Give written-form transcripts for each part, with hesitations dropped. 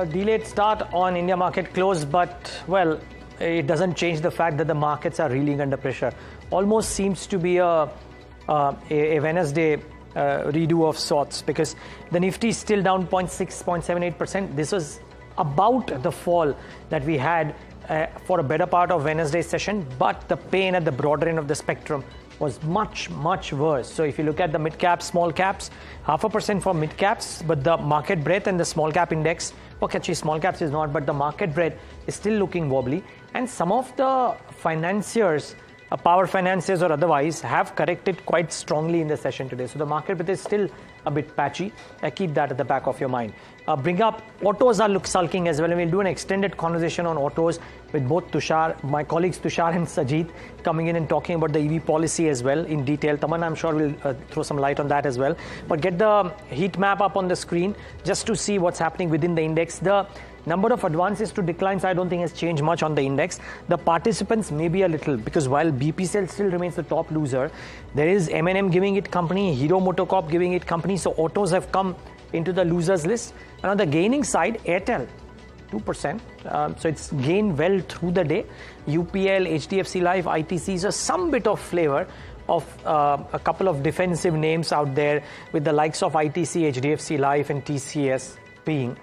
A delayed start on India market close, but, well, it doesn't change the fact that the markets are reeling under pressure. Almost seems to be a Wednesday redo of sorts, because the Nifty is still down 0.78%. This was about the fall that we had for a better part of Wednesday's session, but the pain at the broader end of the spectrum was much, much worse. So if you look at the mid caps, small caps, 0.5% for mid caps, but the market breadth and the small cap index, okay, actually small caps is not, but the market breadth is still looking wobbly. And some of the financiers, power financiers or otherwise, have corrected quite strongly in the session today. So the market breadth is still a bit patchy. Keep that at the back of your mind. Bring up autos are sulking as well, and we'll do an extended conversation on autos with both Tushar, my colleagues Tushar and Sajid, coming in and talking about the EV policy as well in detail. Tamanna, I'm sure will throw some light on that as well. But get the heat map up on the screen just to see what's happening within the index. The number of advances to declines I don't think has changed much on the index. The participants maybe a little, because while BPCL still remains the top loser, there is M&M giving it company, Hero MotoCorp giving it company. So autos have come into the losers list. And on the gaining side, Airtel, 2%. So it's gained well through the day. UPL, HDFC Life, ITC, so some bit of flavor of a couple of defensive names out there, with the likes of ITC, HDFC Life and TCS being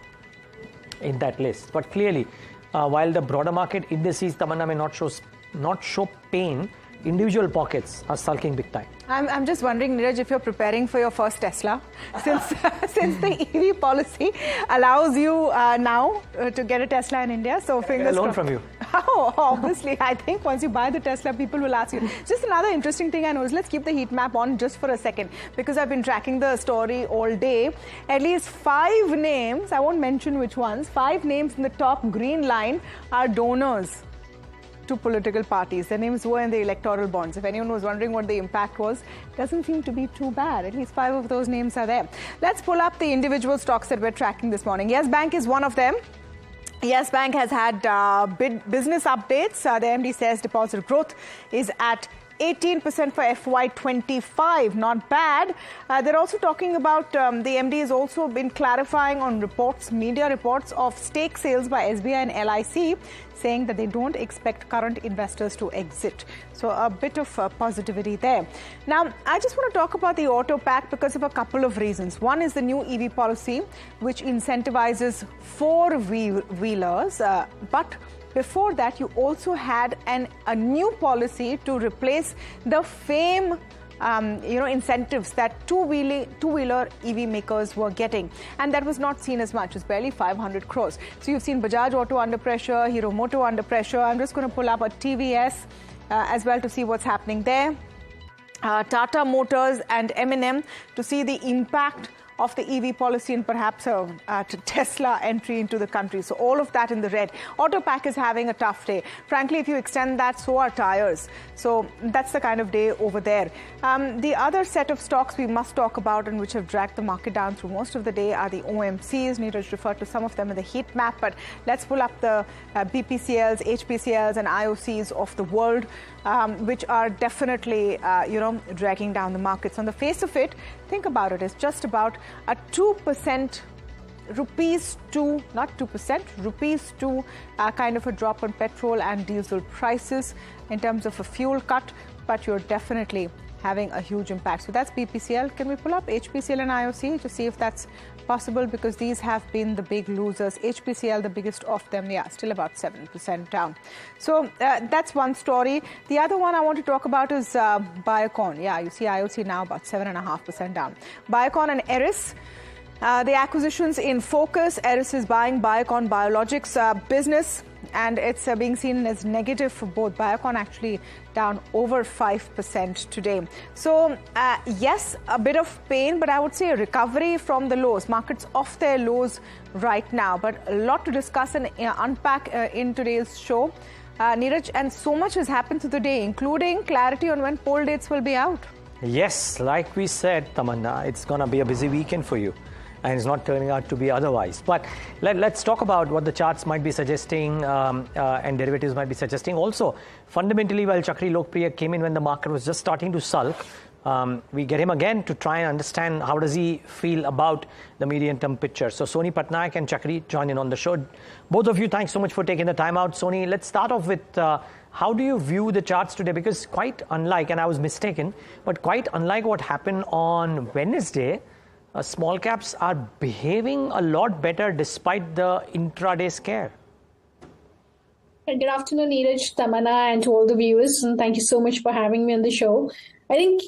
in that list. But clearly, while the broader market indices, Tamanna, may not show pain, individual pockets are sulking big time. I'm just wondering, Niraj, if you're preparing for your first Tesla, since the EV policy allows you now to get a Tesla in India. So fingers crossed. A loan from you. Oh, obviously. I think once you buy the Tesla, people will ask you. Just another interesting thing I noticed. Let's keep the heat map on just for a second, because I've been tracking the story all day. At least 5 names, I won't mention which ones, 5 names in the top green line are donors to political parties. Their names were in the electoral bonds. If anyone was wondering what the impact was, doesn't seem to be too bad. At least 5 of those names are there. Let's pull up the individual stocks that we're tracking this morning. Yes Bank is one of them. Yes Bank has had business updates. The MD says deposit growth is at 18% for FY25, not bad. They're also talking about, the MD has also been clarifying on reports, media reports of stake sales by SBI and LIC, saying that they don't expect current investors to exit. So a bit of positivity there. Now, I just want to talk about the auto pack because of a couple of reasons. One is the new EV policy, which incentivizes 4-wheelers, but before that, you also had a new policy to replace the FAME incentives that two-wheeler EV makers were getting. And that was not seen as much. It's barely 500 crores. So you've seen Bajaj Auto under pressure, Hero Moto under pressure. I'm just going to pull up a TVS as well to see what's happening there. Tata Motors and M&M to see the impact of the EV policy and perhaps a Tesla entry into the country. So all of that in the red. Auto pack is having a tough day. Frankly, if you extend that, so are tires. So that's the kind of day over there. The other set of stocks we must talk about and which have dragged the market down through most of the day are the OMCs. Niraj referred to some of them in the heat map, but let's pull up the BPCLs, HPCLs and IOCs of the world, which are definitely, dragging down the markets. On the face of it, think about it, it's just about a 2% rupees to, not 2%, rupees to kind of a drop on petrol and diesel prices in terms of a fuel cut, but you're definitely having a huge impact. So that's BPCL. Can we pull up HPCL and IOC to see if that's possible? Because these have been the big losers. HPCL, the biggest of them, still about 7% down. So that's one story. The other one I want to talk about is Biocon. Yeah, you see IOC now about 7.5% down. Biocon and Eris. The acquisitions in focus. Eris is buying Biocon Biologics business, and it's being seen as negative for both. Biocon actually down over 5% today. So, yes, a bit of pain, but I would say a recovery from the lows. Markets off their lows right now, but a lot to discuss and unpack in today's show. Niraj, and so much has happened through the day, including clarity on when poll dates will be out. Yes, like we said, Tamanna, it's going to be a busy weekend for you. And it's not turning out to be otherwise. But let's talk about what the charts might be suggesting and derivatives might be suggesting. Also, fundamentally, while Chakri Lokpriya came in when the market was just starting to sulk, We get him again to try and understand how does he feel about the medium-term picture. So Soni Patnaik and Chakri join in on the show. Both of you, thanks so much for taking the time out. Soni, let's start off with how do you view the charts today? Because quite unlike, and I was mistaken, but quite unlike what happened on Wednesday, small caps are behaving a lot better despite the intraday scare. Good afternoon, Niraj, Tamanna, and to all the viewers. And thank you so much for having me on the show. I think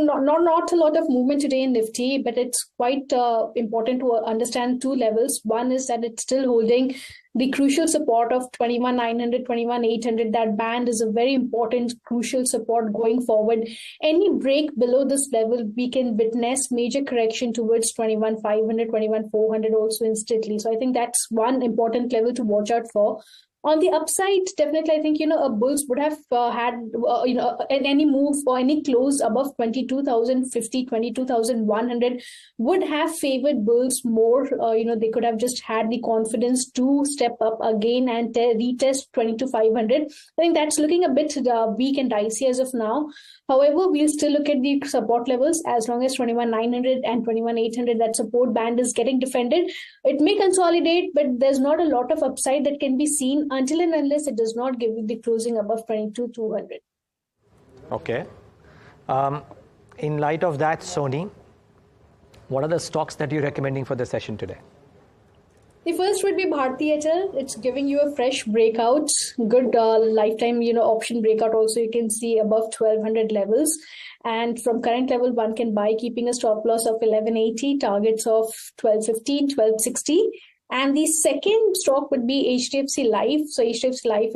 not a lot of movement today in Nifty, but it's quite important to understand two levels. One is that it's still holding the crucial support of 21,900, 21,800. That band is a very important, crucial support going forward. Any break below this level, we can witness major correction towards 21,500, 21,400 also instantly. So I think that's one important level to watch out for. On the upside, definitely, I think, a bulls would have had, any move or any close above 22,050, 22,100 would have favored bulls more. They could have just had the confidence to step up again and retest 22,500. I think that's looking a bit weak and dicey as of now. However, we'll still look at the support levels as long as 21,900 and 21,800, that support band is getting defended. It may consolidate, but there's not a lot of upside that can be seen until and unless it does not give you the closing above 22,200. Okay. In light of that, Soni, what are the stocks that you're recommending for the session today? The first would be Bharti Airtel. It's giving you a fresh breakout, good lifetime, option breakout. Also, you can see above 1,200 levels. And from current level, one can buy, keeping a stop loss of 1180, targets of 1215, 1260. And the second stock would be HDFC Life. So HDFC Life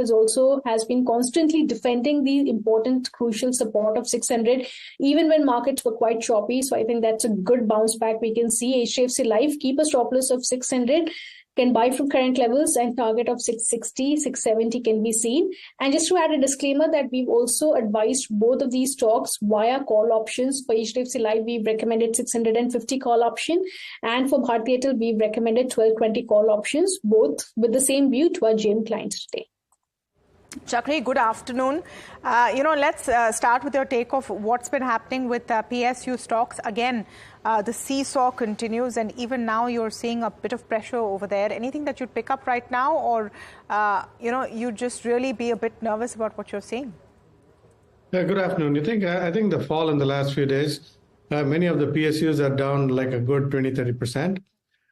has been constantly defending the important, crucial support of 600, even when markets were quite choppy. So I think that's a good bounce back. We can see HDFC Life keep a stop loss of 600. Can buy from current levels and target of 660, 670 can be seen. And just to add a disclaimer that we've also advised both of these stocks via call options. For HDFC Life, we've recommended 650 call option. And for Bharti Airtel, we've recommended 1220 call options, both with the same view to our GM clients today. Chakri, good afternoon. Let's start with your take of what's been happening with PSU stocks. Again, the seesaw continues, and even now you're seeing a bit of pressure over there. Anything that you'd pick up right now, or you just really be a bit nervous about what you're seeing? Yeah, good afternoon. I think the fall in the last few days, many of the PSUs are down like a good 20-30%.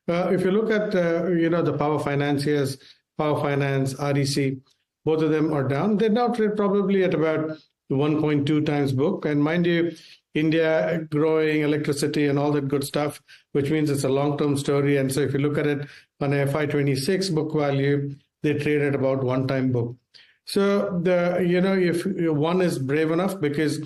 If you look at the power financiers, Power Finance, REC, both of them are down. They now trade probably at about 1.2 times book. And mind you, India growing, electricity and all that good stuff, which means it's a long-term story. And so if you look at it on a FY26 book value, they trade at about 1 time book. So if one is brave enough, because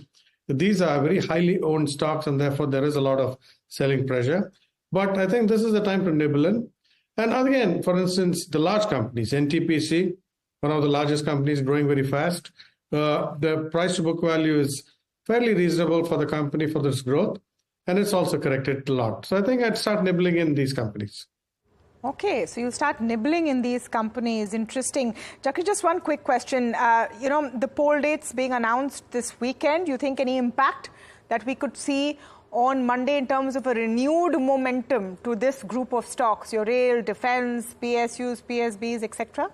these are very highly owned stocks and therefore there is a lot of selling pressure. But I think this is the time to nibble in. And again, for instance, the large companies, NTPC, one of the largest companies growing very fast. The price to book value is fairly reasonable for the company for this growth, and it's also corrected a lot. So I think I'd start nibbling in these companies. Okay, so you'll start nibbling in these companies. Interesting. Chakri, just one quick question. The poll dates being announced this weekend, do you think any impact that we could see on Monday in terms of a renewed momentum to this group of stocks, your rail, defense, PSUs, PSBs, etc.?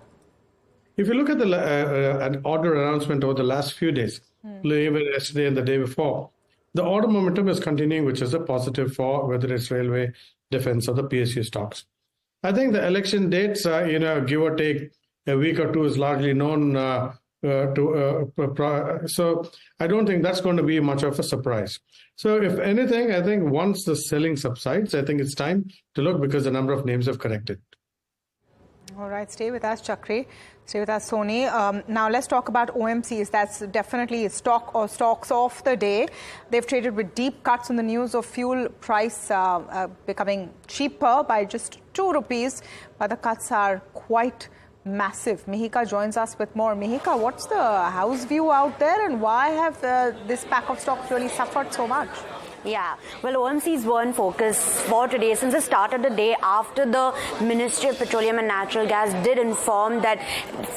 If you look at an order announcement over the last few days, even yesterday and the day before, the order momentum is continuing, which is a positive for whether it's railway, defense, or the PSU stocks. I think the election dates, give or take a week or two, is largely known. So I don't think that's going to be much of a surprise. So if anything, I think once the selling subsides, I think it's time to look, because the number of names have corrected. All right, stay with us, Chakri. Stay with us, Soni. Now let's talk about OMCs. That's definitely stock or stocks of the day. They've traded with deep cuts on the news of fuel price becoming cheaper by just 2 rupees, but the cuts are quite massive. Mihika joins us with more. Mihika, what's the house view out there, and why have this pack of stocks really suffered so much? Yeah, well, OMCs were in focus for today since the start of the day after the Ministry of Petroleum and Natural Gas did inform that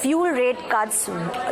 fuel rate cuts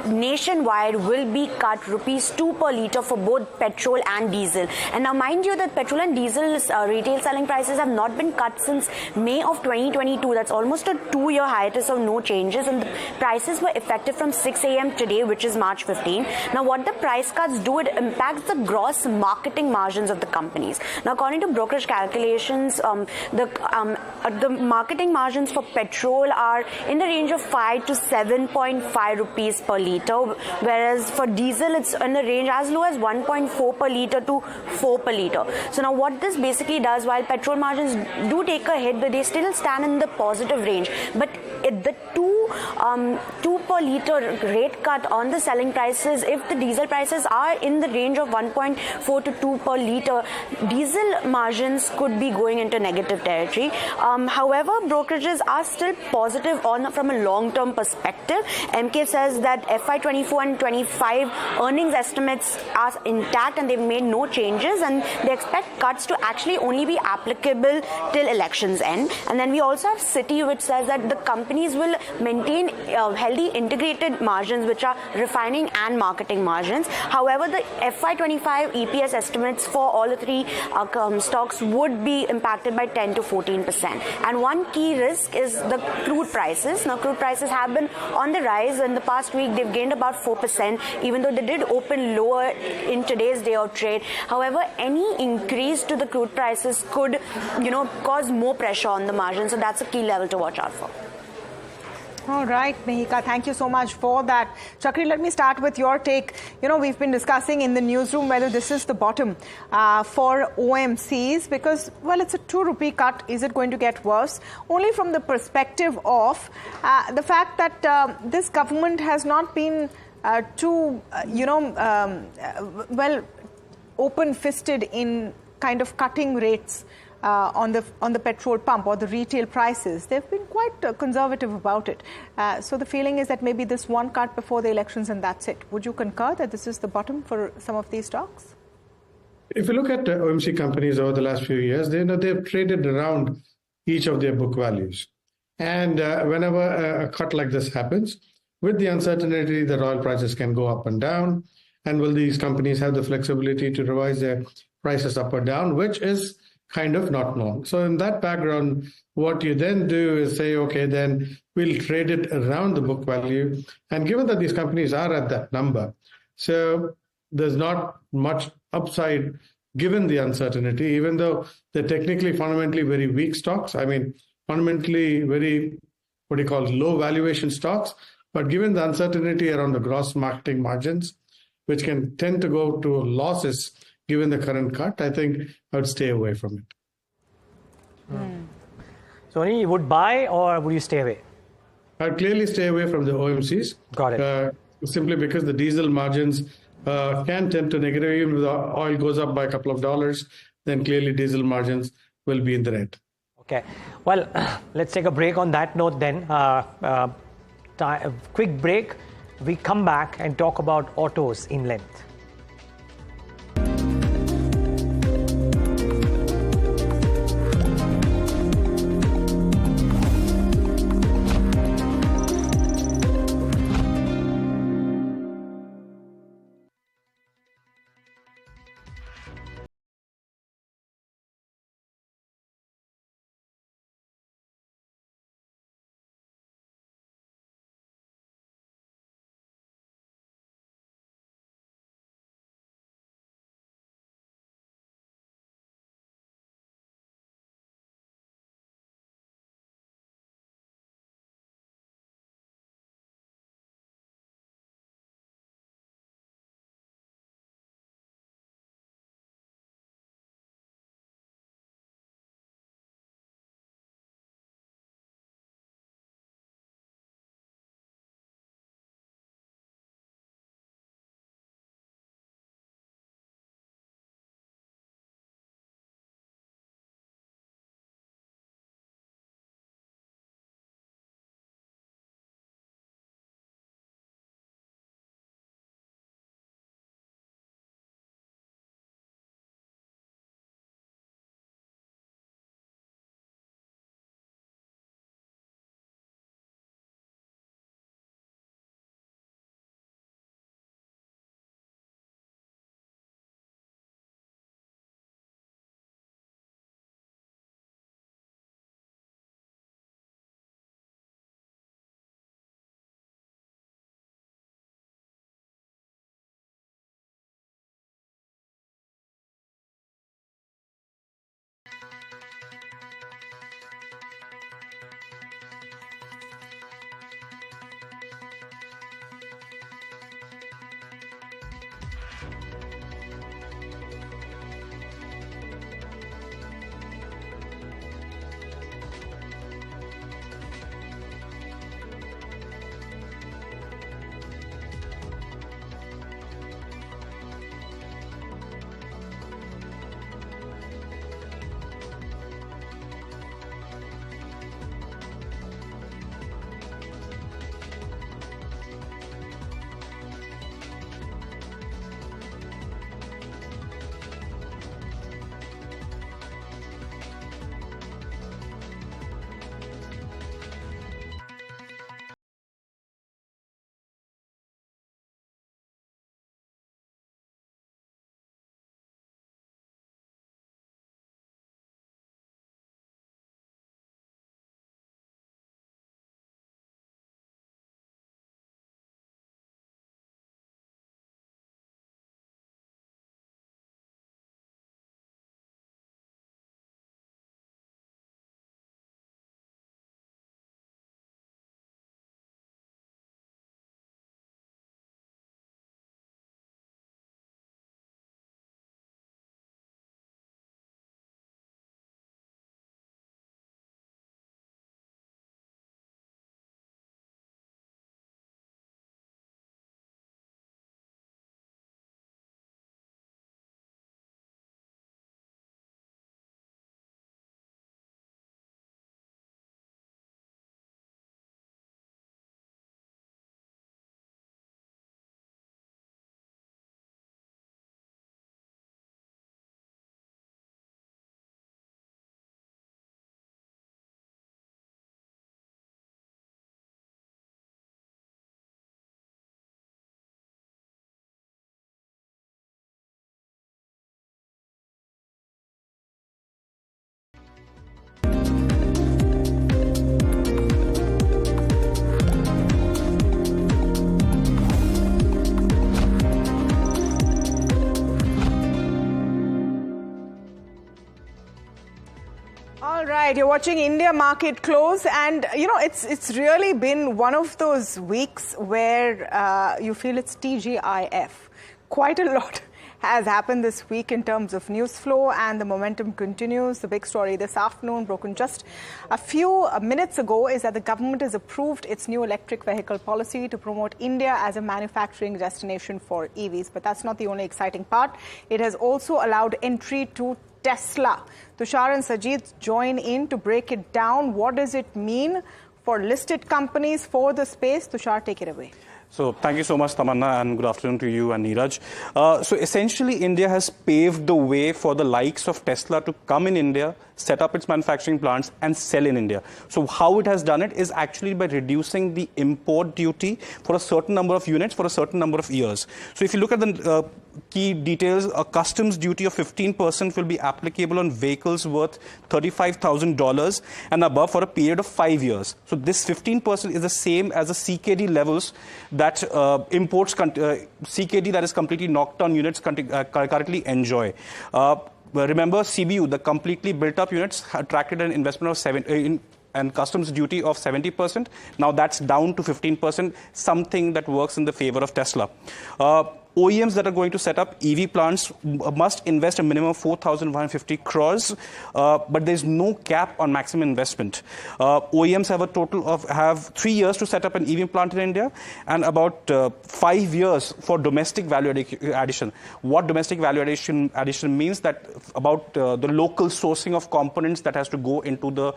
nationwide will be cut rupees 2 per litre for both petrol and diesel. And now mind you that petrol and diesel retail selling prices have not been cut since May of 2022. That's almost a 2-year hiatus of no changes, and the prices were effective from 6 a.m. today, which is March 15. Now what the price cuts do, it impacts the gross marketing margins of the companies. Now, according to brokerage calculations, the marketing margins for petrol are in the range of 5 to 7.5 rupees per litre, whereas for diesel it's in the range as low as 1.4 per litre to 4 per litre. So now what this basically does, while petrol margins do take a hit, but they still stand in the positive range. But the 2 per litre rate cut on the selling prices, if the diesel prices are in the range of 1.4 to 2 per litre, diesel margins could be going into negative territory. However, brokerages are still positive from a long-term perspective. MK says that FY24 and 25 earnings estimates are intact and they've made no changes, and they expect cuts to actually only be applicable till elections end. And then we also have Citi, which says that the companies will maintain healthy integrated margins, which are refining and marketing margins. However, the FY25 EPS estimates for all the three stocks would be impacted by 10 to 14%. And one key risk is the crude prices. Now, crude prices have been on the rise. In the past week, they've gained about 4%, even though they did open lower in today's day of trade. However, any increase to the crude prices could, cause more pressure on the margin. So that's a key level to watch out for. All right, Mihika, thank you so much for that. Chakri, let me start with your take. We've been discussing in the newsroom whether this is the bottom for OMCs because, well, it's a 2 rupee cut. Is it going to get worse? Only from the perspective of the fact that this government has not been too, well, open-fisted in kind of cutting rates on the petrol pump or the retail prices. They've been quite conservative about it. So the feeling is that maybe this one cut before the elections and that's it. Would you concur that this is the bottom for some of these stocks? If you look at OMC companies over the last few years, they've traded around each of their book values. And whenever a cut like this happens, with the uncertainty that oil prices can go up and down, and will these companies have the flexibility to revise their prices up or down, which is kind of not known. So in that background, what you then do is say, okay, then we'll trade it around the book value. And given that these companies are at that number, so there's not much upside given the uncertainty, even though they're technically fundamentally very weak stocks. I mean, fundamentally very, low valuation stocks. But given the uncertainty around the gross marketing margins, which can tend to go to losses given the current cut, I think I would stay away from it. So, you would buy or would you stay away? I'd clearly stay away from the OMCs. Got it. Simply because the diesel margins can tend to negative. Even if the oil goes up by a couple of dollars, then clearly diesel margins will be in the red. Okay. Well, let's take a break on that note then. A quick break. We come back and talk about autos in length. right, you're watching India Market Close, and you know it's really been one of those weeks where you feel it's TGIF. Quite a lot has happened this week in terms of news flow, and the momentum continues. The big story this afternoon, broken just a few minutes ago, is that the government has approved its new electric vehicle policy to promote India as a manufacturing destination for EVs. But that's not the only exciting part. It has also allowed entry to Tesla. Tushar and Sajid join in to break it down. What does it mean for listed companies, for the space? Tushar, take it away. So thank you so much, Tamanna, and good afternoon to you and Niraj. So essentially, India has paved the way for the likes of Tesla to come in India, set up its manufacturing plants and sell in India. So how it has done it is actually by reducing the import duty for a certain number of units for a certain number of years. So if you look at the key details, a customs duty of 15% will be applicable on vehicles worth $35,000 and above for a period of 5 years. So this 15% is the same as the CKD levels that CKD, that is completely knocked down units, currently enjoy. Remember, CBU, the completely built-up units, attracted an investment of and customs duty of 70%. Now that's down to 15%, something that works in the favor of Tesla. OEMs that are going to set up EV plants must invest a minimum of 4,150 crores, but there's no cap on maximum investment. OEMs have a total of 3 years to set up an EV plant in India and about 5 years for domestic value addition. What domestic value addition means that about the local sourcing of components that has to go into the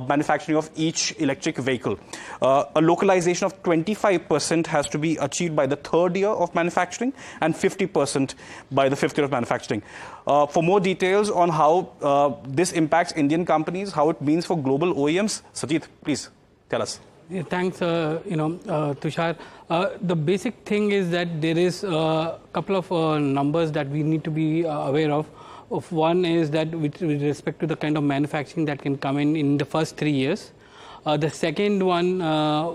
manufacturing of each electric vehicle. A localization of 25% has to be achieved by the 3rd year of manufacturing and 50% by the 5th year of manufacturing. For more details on how this impacts Indian companies, how it means for global OEMs, Sajid, please tell us. Yeah, thanks, Tushar. The basic thing is that there is a couple of numbers that we need to be aware of. One is that with respect to the kind of manufacturing that can come in the first 3 years. The second one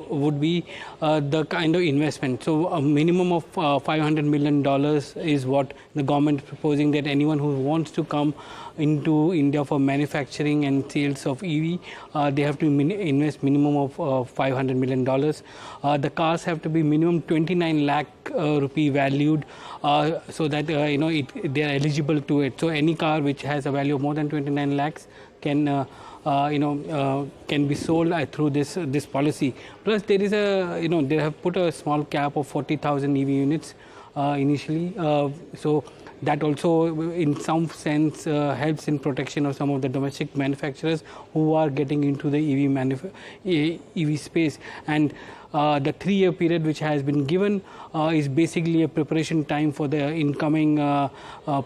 would be the kind of investment. So a minimum of $500 million is what the government is proposing, that anyone who wants to come into India for manufacturing and sales of EV, they have to invest minimum of $500 million. The cars have to be minimum 29 lakh rupee valued, so that they are eligible to it. So any car which has a value of more than 29 lakhs can can be sold through this policy. Plus, there is they have put a small cap of 40,000 EV units initially. So that also, in some sense, helps in protection of some of the domestic manufacturers who are getting into the EV space. And the 3-year period which has been given is basically a preparation time for the incoming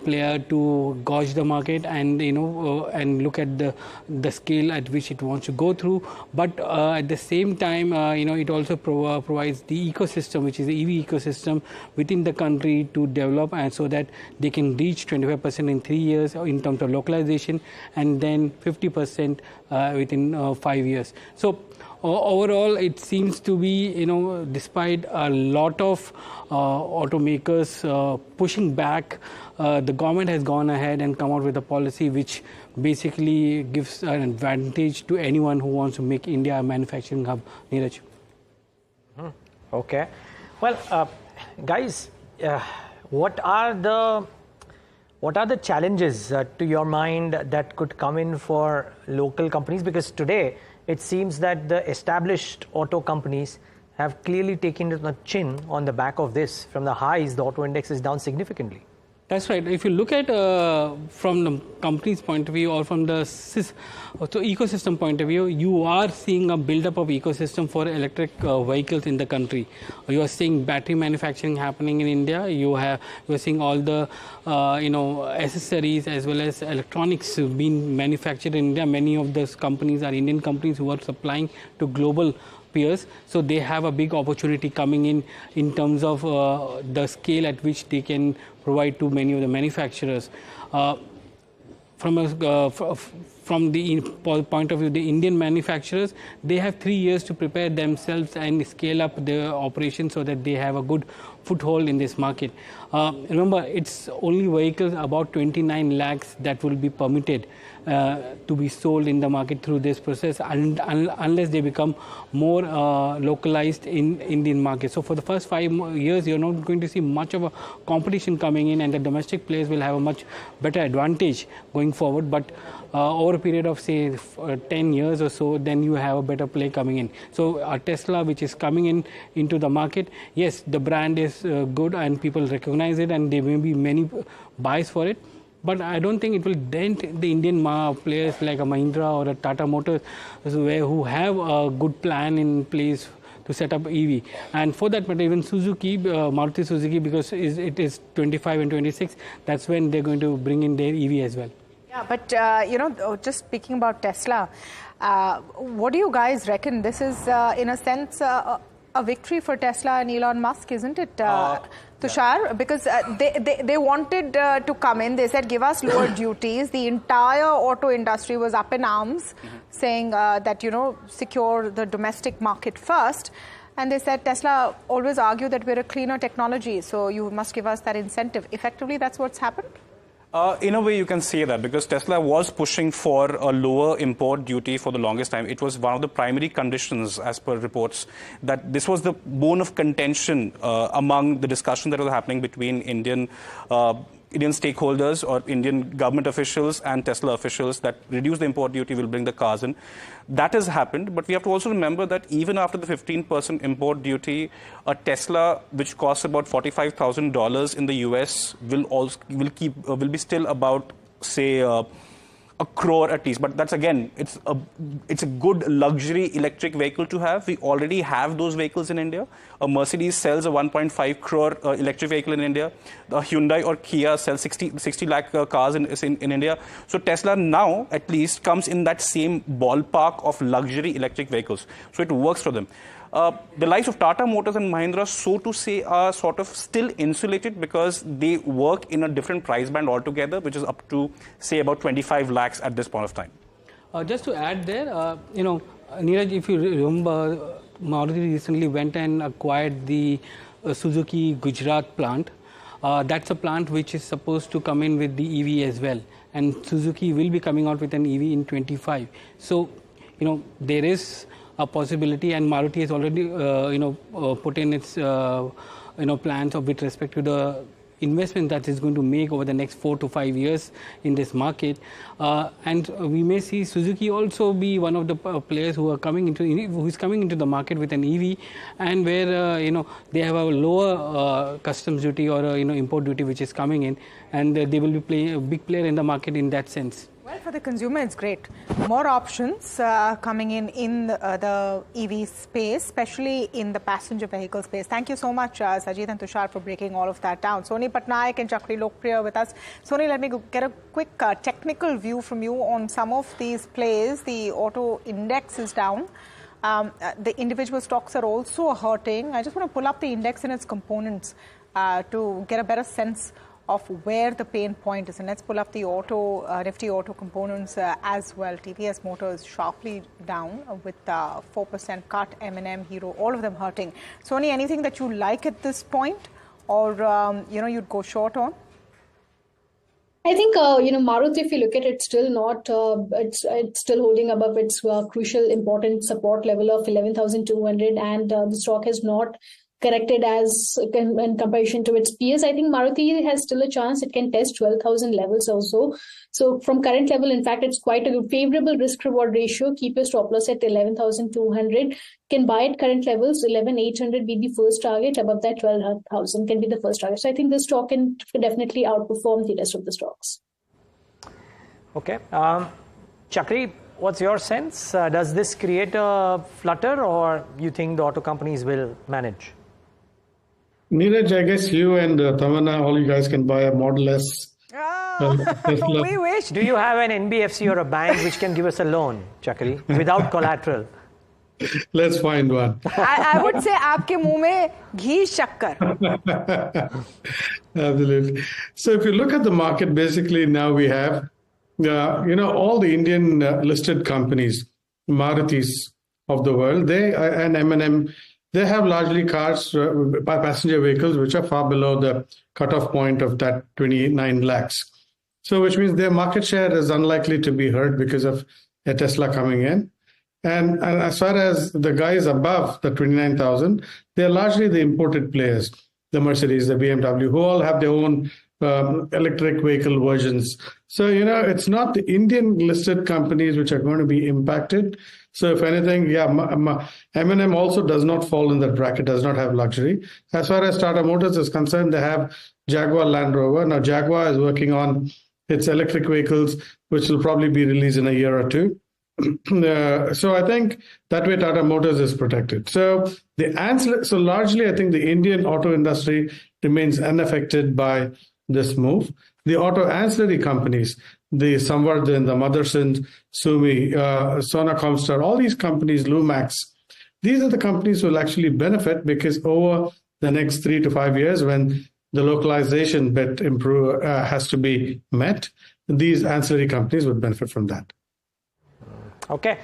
player to gauge the market and and look at the scale at which it wants to go through. But at the same time, it also provides the ecosystem, which is the EV ecosystem within the country, to develop, and so that they can reach 25% in 3 years in terms of localization, and then 50% within 5 years. So overall, it seems to be, despite a lot of automakers pushing back, the government has gone ahead and come out with a policy which basically gives an advantage to anyone who wants to make India a manufacturing hub. Niraj. Okay. Well, guys, what are the challenges to your mind that could come in for local companies? Because today, it seems that the established auto companies have clearly taken the chin on the back of this. From the highs, the auto index is down significantly. That's right. If you look at from the company's point of view or from the ecosystem point of view, you are seeing a build-up of ecosystem for electric vehicles in the country. You are seeing battery manufacturing happening in India. You are seeing all the accessories as well as electronics being manufactured in India. Many of those companies are Indian companies who are supplying to global peers. So they have a big opportunity coming in terms of the scale at which they can provide to many of the manufacturers. From from the point of view, the Indian manufacturers, they have 3 years to prepare themselves and scale up their operation so that they have a good foothold in this market. Remember, it's only vehicles about 29 lakhs that will be permitted to be sold in the market through this process, unless they become more localized in Indian market. So for the first 5 years, you're not going to see much of a competition coming in, and the domestic players will have a much better advantage going forward. But over a period of say 10 years or so, then you have a better play coming in. So Tesla, which is coming into the market, yes, the brand is good and people recognize it, and there may be many buys for it. But I don't think it will dent the Indian players like a Mahindra or a Tata Motors, who have a good plan in place to set up EV. And for that matter, even Suzuki, Maruti Suzuki, because it is 25 and 26, that's when they're going to bring in their EV as well. Yeah, but just speaking about Tesla, what do you guys reckon? This is, in a sense, a victory for Tesla and Elon Musk, isn't it, Tushar? Yeah. Because they wanted to come in. They said, give us lower duties. The entire auto industry was up in arms, saying that, secure the domestic market first. And they said, Tesla always argue that we're a cleaner technology, so you must give us that incentive. Effectively, that's what's happened? In a way, you can say that, because Tesla was pushing for a lower import duty for the longest time. It was one of the primary conditions, as per reports, that this was the bone of contention among the discussion that was happening between Indian stakeholders or Indian government officials and Tesla officials, that reduce the import duty will bring the cars in. That has happened, but we have to also remember that even after the 15% import duty, a Tesla which costs about $45,000 in the US will be still about, say, a crore at least. But that's, again, it's a good luxury electric vehicle to have. We already have those vehicles in India. A Mercedes sells a 1.5 crore electric vehicle in India. A Hyundai or Kia sells 60 lakh cars in India. So Tesla now at least comes in that same ballpark of luxury electric vehicles. So it works for them. The likes of Tata Motors and Mahindra, so to say, are sort of still insulated because they work in a different price band altogether, which is up to, say, about 25 lakhs at this point of time. Just to add there, Niraj, if you remember, Maruti recently went and acquired the Suzuki Gujarat plant. That's a plant which is supposed to come in with the EV as well. And Suzuki will be coming out with an EV in 25. So, there is a possibility, and Maruti has already, put in its, plans with respect to the investment that is going to make over the next 4 to 5 years in this market. And we may see Suzuki also be one of the players who is coming into the market with an EV, and where, they have a lower customs duty or, import duty which is coming in, and they will be playing a big player in the market in that sense. Well, for the consumer, it's great. More options coming in the EV space, especially in the passenger vehicle space. Thank you so much, Sajid and Tushar, for breaking all of that down. Soni Patnaik and Chakri Lokpriya with us. Soni, let me get a quick technical view from you on some of these plays. The auto index is down. The individual stocks are also hurting. I just want to pull up the index and its components to get a better sense of where the pain point is. And let's pull up the Nifty auto components as well. TVS Motors sharply down with 4% cut. M&M, Hero, all of them hurting. Soni, anything that you like at this point, or you'd go short on? I think Maruti, if you look at it, still not. It's still holding above its crucial, important support level of 11,200, and the stock has not corrected as in comparison to its peers. I think Maruti has still a chance. It can test 12,000 levels also. So from current level, in fact, it's quite a favorable risk-reward ratio. Keep your stop loss at 11,200. Can buy at current levels. 11,800 be the first target. Above that, 12,000 can be the first target. So I think this stock can definitely outperform the rest of the stocks. Okay. Chakri, what's your sense? Does this create a flutter, or you think the auto companies will manage? Niraj, I guess you and Tamanna, all you guys can buy a Model S. We wish. Do you have an NBFC or a bank which can give us a loan, Chakri, without collateral? Let's find one. I would say, aapke muh mein ghee shakkar. Absolutely. So if you look at the market, basically now we have all the Indian listed companies, Marutis of the world, they and M&M, they have largely cars, passenger vehicles, which are far below the cutoff point of that 29 lakhs. So, which means their market share is unlikely to be hurt because of a Tesla coming in. And as far as the guys above the 29,000, they're largely the imported players, the Mercedes, the BMW, who all have their own electric vehicle versions. So, it's not the Indian listed companies which are going to be impacted. So, if anything, yeah, M&M also does not fall in that bracket, does not have luxury. As far as Tata Motors is concerned, they have Jaguar Land Rover. Now, Jaguar is working on its electric vehicles, which will probably be released in a year or two. So I think that way Tata Motors is protected. So largely, I think the Indian auto industry remains unaffected by this move. The auto ancillary companies, the Samvardhan, the Motherson, Sumi, Sona Comstar, all these companies, Lumax, these are the companies who will actually benefit because over the next 3 to 5 years, when the localization bit has to be met, these ancillary companies would benefit from that. Okay,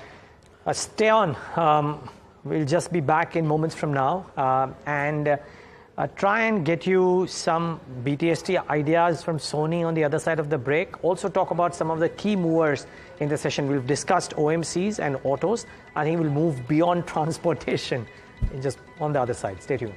stay on. We'll just be back in moments from now and try and get you some BTST ideas from Sony on the other side of the break. Also talk about some of the key movers in the session. We've discussed OMCs and autos. I think we'll move beyond transportation just on the other side. Stay tuned.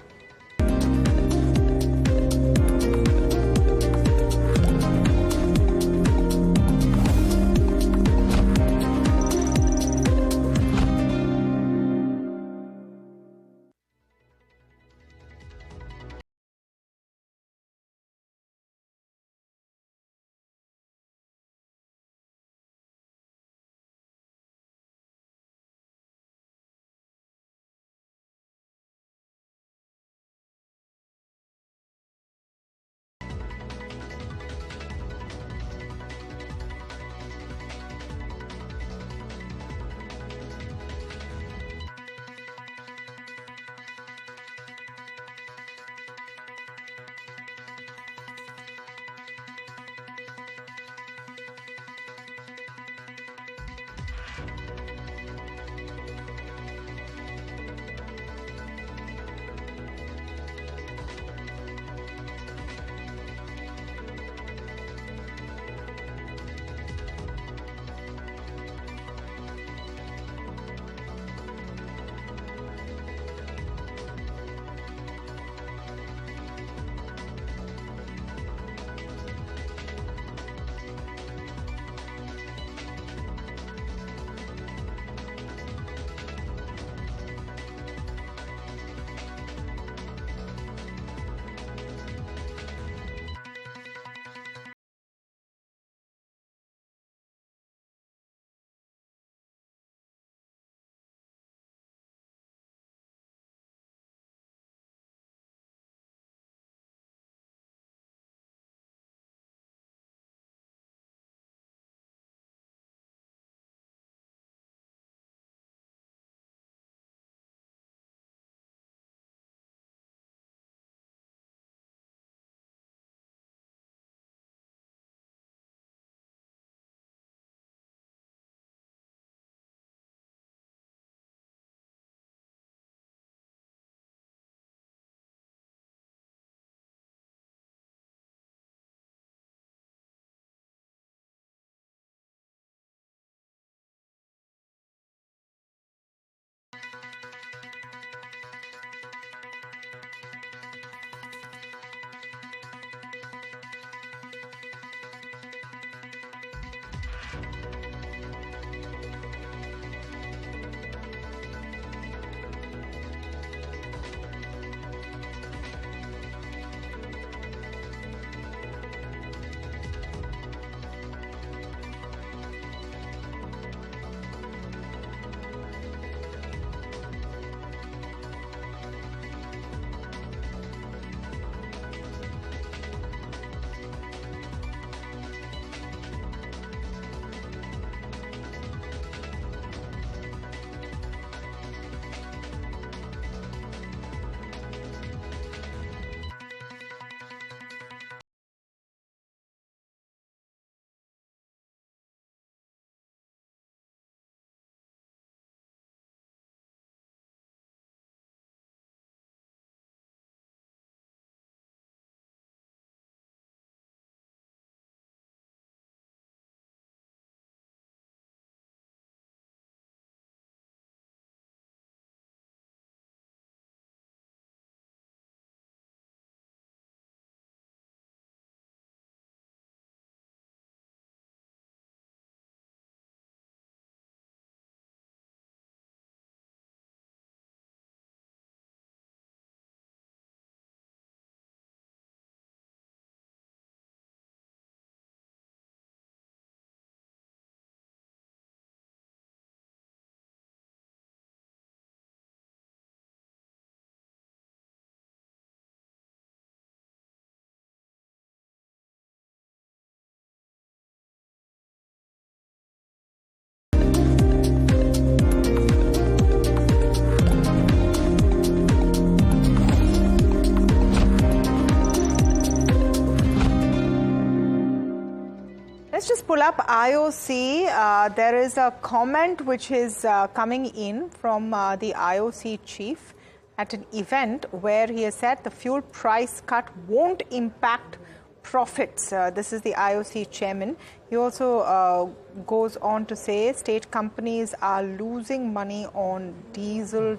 let's just pull up IOC. There is a comment which is coming in from the IOC chief at an event where he has said the fuel price cut won't impact profits. This is the IOC chairman. He also goes on to say state companies are losing money on diesel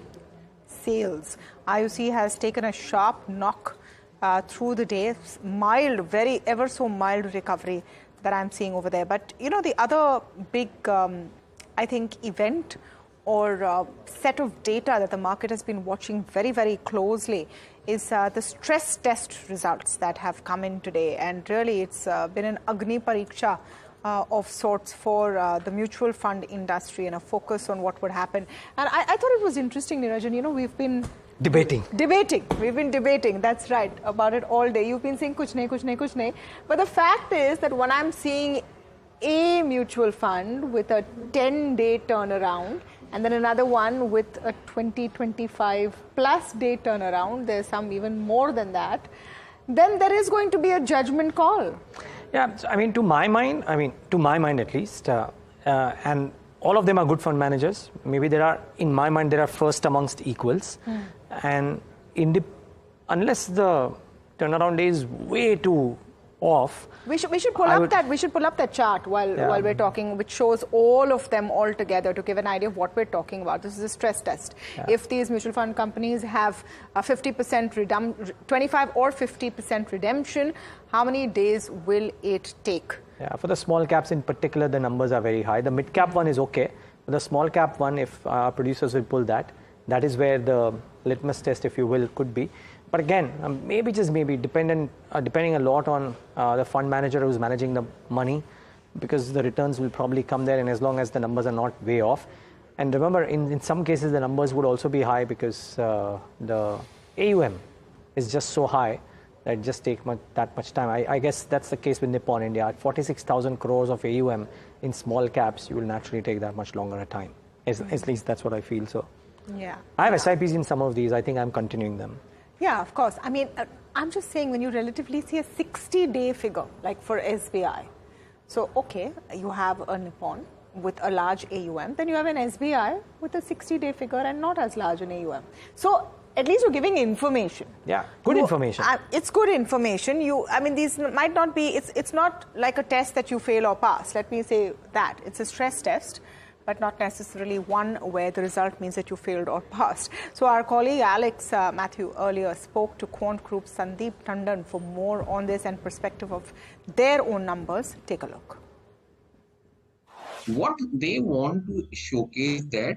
sales. IOC has taken a sharp knock through the day. Mild, very ever so mild recovery that I'm seeing over there. But, you know, the other big, I think, event or set of data that the market has been watching very, very closely is the stress test results that have come in today. And really, it's been an Agni Pariksha of sorts for the mutual fund industry and a focus on what would happen. And I thought it was interesting, Niraj, and, you know, we've been Debating. We've been debating, that's right, about it all day. You've been saying kuch nahi, kuch nahi, kuch nahi. But the fact is that when I'm seeing a mutual fund with a 10-day turnaround and then another one with a 25 plus day turnaround, there's some even more than that, then there is going to be a judgment call. Yeah, so, I mean, to my mind at least, and all of them are good fund managers. Maybe in my mind, there are first amongst equals. And unless the turnaround day is way too off, we should pull up that chart while we're talking, which shows all of them all together to give an idea of what we're talking about. This is a stress test. Yeah. If these mutual fund companies have a 50% 25 or 50% redemption, how many days will it take? Yeah, for the small caps in particular, the numbers are very high. The mid cap one is okay. But the small cap one, if producers will pull that, that is where the litmus test, if you will, could be. But again, maybe just maybe depending a lot on the fund manager who's managing the money, because the returns will probably come there, and as long as the numbers are not way off. And remember, in some cases, the numbers would also be high because the AUM is just so high that it just takes that much time. I guess that's the case with Nippon India. At 46,000 crores of AUM in small caps, you will naturally take that much longer a time. At least that's what I feel. So. Yeah. I have SIPs in some of these. I think I'm continuing them. Yeah, of course. I mean, I'm just saying when you relatively see a 60-day figure, like for SBI. So, okay, you have a Nippon with a large AUM. Then you have an SBI with a 60-day figure and not as large an AUM. So, at least you're giving information. Yeah, good information. It's good information. I mean, these might not be, it's not like a test that you fail or pass. Let me say that. It's a stress test, but not necessarily one where the result means that you failed or passed. So our colleague Alex Matthew earlier spoke to Quant Group's Sandeep Tandon for more on this and perspective of their own numbers. Take a look. What they want to showcase that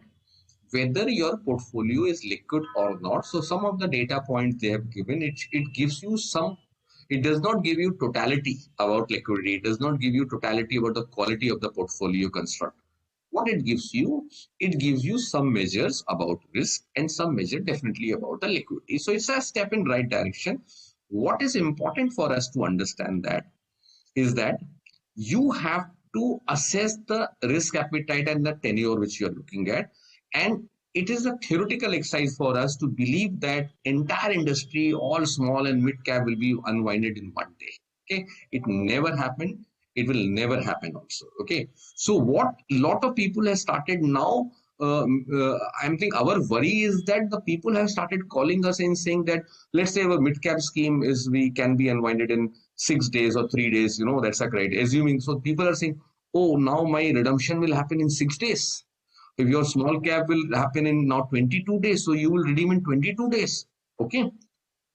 whether your portfolio is liquid or not. So some of the data points they have given, it gives you some, it does not give you totality about liquidity. It does not give you totality about the quality of the portfolio construct. What it gives you some measures about risk and some measure definitely about the liquidity. So it's a step in right direction. What is important for us to understand that is that you have to assess the risk appetite and the tenure which you are looking at. And it is a theoretical exercise for us to believe that entire industry, all small and mid cap will be unwinded in one day. Okay, it never happened. It will never happen also. Okay, so what a lot of people have started now, I think our worry is that the people have started calling us and saying that, let's say our mid cap scheme can be unwinded in 6 days or 3 days, that's a great assuming. So people are saying, oh, now my redemption will happen in 6 days. If your small cap will happen in now 22 days, so you will redeem in 22 days. Okay.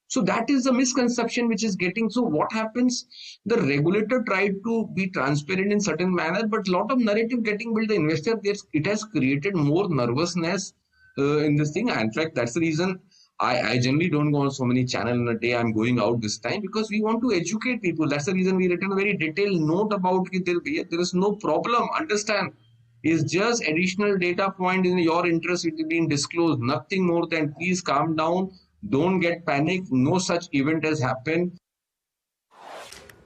So that is a misconception which is getting. So what happens? The regulator tried to be transparent in certain manner, but a lot of narrative getting built. The investor it has created more nervousness in this thing. In fact, that's the reason I generally don't go on so many channels in a day. I'm going out this time because we want to educate people. That's the reason we written a very detailed note about it. There is no problem. Understand? Is just additional data point in your interest. It is being disclosed. Nothing more than please calm down. Don't get panic. No such event has happened.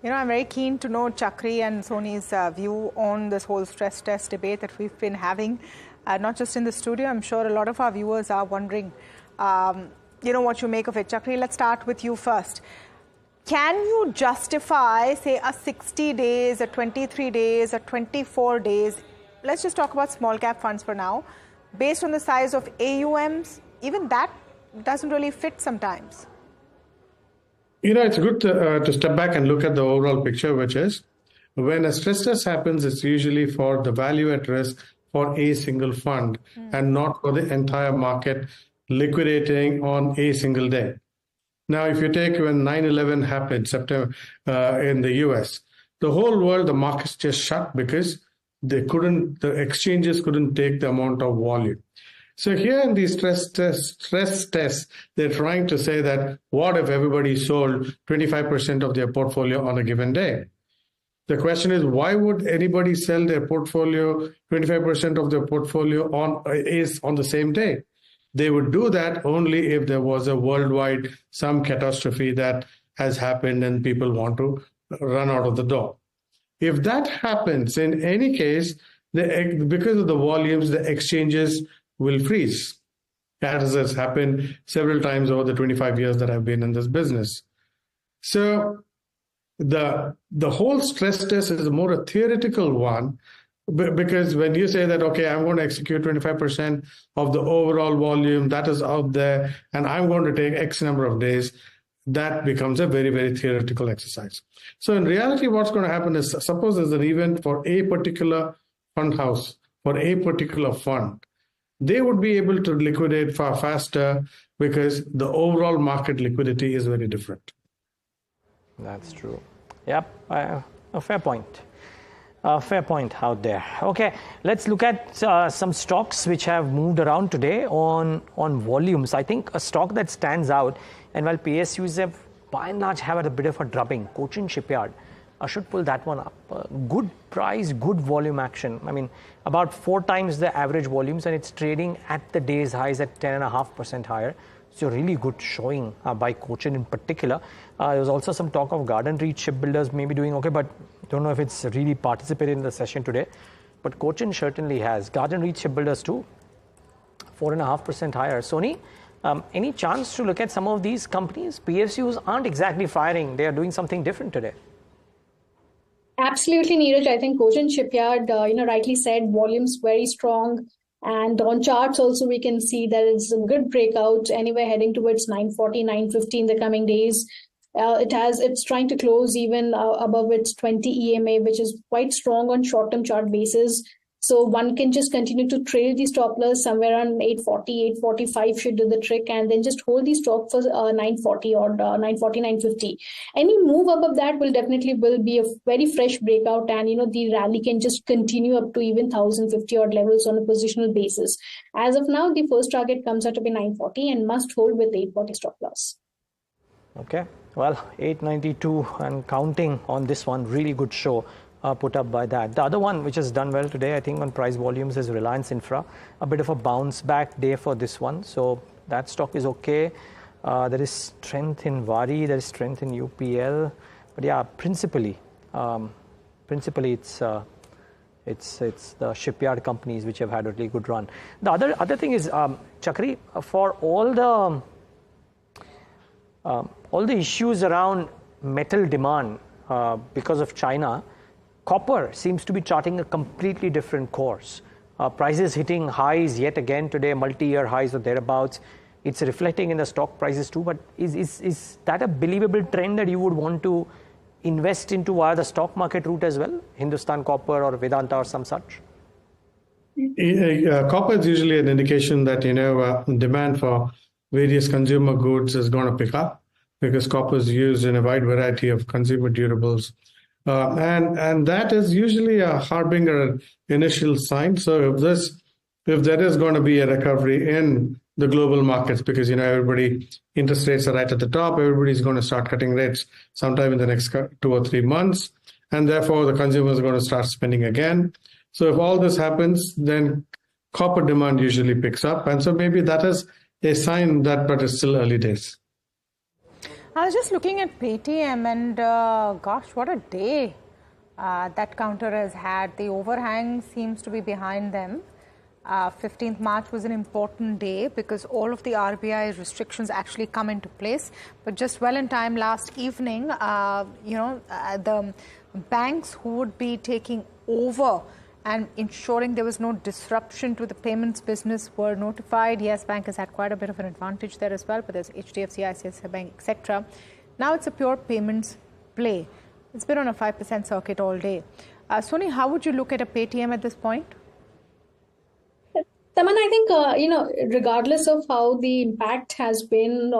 I'm very keen to know Chakri and Soni's view on this whole stress test debate that we've been having, not just in the studio. I'm sure a lot of our viewers are wondering, what you make of it. Chakri, let's start with you first. can you justify, say, a 60 days, a 23 days, a 24 days? Let's just talk about small cap funds for now. Based on the size of AUMs, even that doesn't really fit sometimes. It's good to step back and look at the overall picture, which is when a stress test happens, it's usually for the value at risk for a single fund and not for the entire market liquidating on a single day. Now, if you take when 9/11 happened, September in the US, the whole world, the markets just shut because the exchanges couldn't take the amount of volume. So here in these stress tests, they're trying to say that what if everybody sold 25% of their portfolio on a given day? The question is, why would anybody sell their portfolio, 25% of their portfolio on the same day? They would do that only if there was a worldwide, some catastrophe that has happened and people want to run out of the door. If that happens, in any case, because of the volumes, the exchanges will freeze. That has happened several times over the 25 years that I've been in this business. So the whole stress test is more a theoretical one, because when you say that, okay, I'm going to execute 25% of the overall volume that is out there, and I'm going to take X number of days, that becomes a very, very theoretical exercise. So in reality, what's going to happen is, suppose there's an event for a particular fund house, for a particular fund, they would be able to liquidate far faster because the overall market liquidity is very different. That's true. Yep, a fair point. Fair point out there. Okay, let's look at some stocks which have moved around today on volumes. I think a stock that stands out, and while PSUs have by and large have had a bit of a drubbing, Cochin Shipyard, I should pull that one up. Good price, good volume action. I mean, about 4 times the average volumes, and it's trading at the day's highs at 10.5% higher. So really good showing by Cochin in particular. There was also some talk of Garden Reach shipbuilders maybe doing okay, but don't know if it's really participated in the session today. But Cochin certainly has. Garden Reach shipbuilders too, 4.5% higher. Sony, any chance to look at some of these companies? PSUs aren't exactly firing. They are doing something different today. Absolutely, Niraj. I think Cochin Shipyard, rightly said, volumes very strong. And on charts also, we can see that it's a good breakout, anywhere heading towards 940, 950 in the coming days. It's trying to close even above its 20 EMA, which is quite strong on short-term chart basis. So one can just continue to trail these stop loss somewhere around 840, 845 should do the trick, and then just hold the stock for 940 or 940, 950. Any move above that will be a very fresh breakout, and the rally can just continue up to even 1050 odd levels on a positional basis. As of now, the first target comes out to be 940 and must hold with 840 stop loss. Okay, well, 892 and counting on this one. Really good show put up by that. The other one which has done well today, I think on price volumes, is Reliance Infra. A bit of a bounce back day for this one. So that stock is okay. There is strength in Wari, there is strength in UPL. But yeah, principally it's the shipyard companies which have had a really good run. The other thing is, Chakri, for all the issues around metal demand because of China, copper seems to be charting a completely different course. Prices hitting highs yet again today, multi-year highs or thereabouts. It's reflecting in the stock prices too, but is that a believable trend that you would want to invest into via the stock market route as well? Hindustan Copper or Vedanta or some such? Copper is usually an indication that demand for various consumer goods is going to pick up, because copper is used in a wide variety of consumer durables. And that is usually a harbinger initial sign. So if there is going to be a recovery in the global markets, because interest rates are right at the top, everybody's going to start cutting rates sometime in the next 2 or 3 months, and therefore the consumers are going to start spending again. So if all this happens, then copper demand usually picks up, and so maybe that is a sign that, but it's still early days. I was just looking at Paytm, and gosh, what a day that counter has had. The overhang seems to be behind them. 15th March was an important day because all of the RBI restrictions actually come into place. But just well in time last evening, the banks who would be taking over and ensuring there was no disruption to the payments business were notified. Yes, Bank has had quite a bit of an advantage there as well, but there's HDFC, ICICI Bank, etc. Now it's a pure payments play. It's been on a 5% circuit all day. Soni, how would you look at a Paytm at this point? Tamanna, I think, regardless of how the impact has been,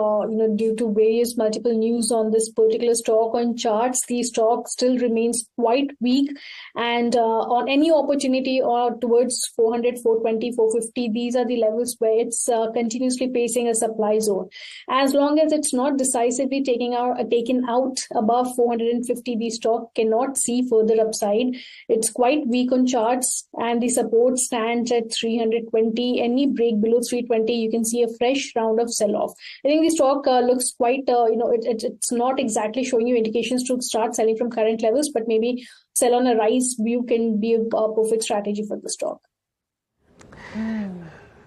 due to various multiple news on this particular stock on charts, the stock still remains quite weak. And on any opportunity or towards 400, 420, 450, these are the levels where it's continuously facing a supply zone. As long as it's not decisively taken out above 450, the stock cannot see further upside. It's quite weak on charts, and the support stands at 320. Any break below 320, you can see a fresh round of sell-off. I think the stock looks quite, it's not exactly showing you indications to start selling from current levels, but maybe sell on a rise view can be a perfect strategy for the stock.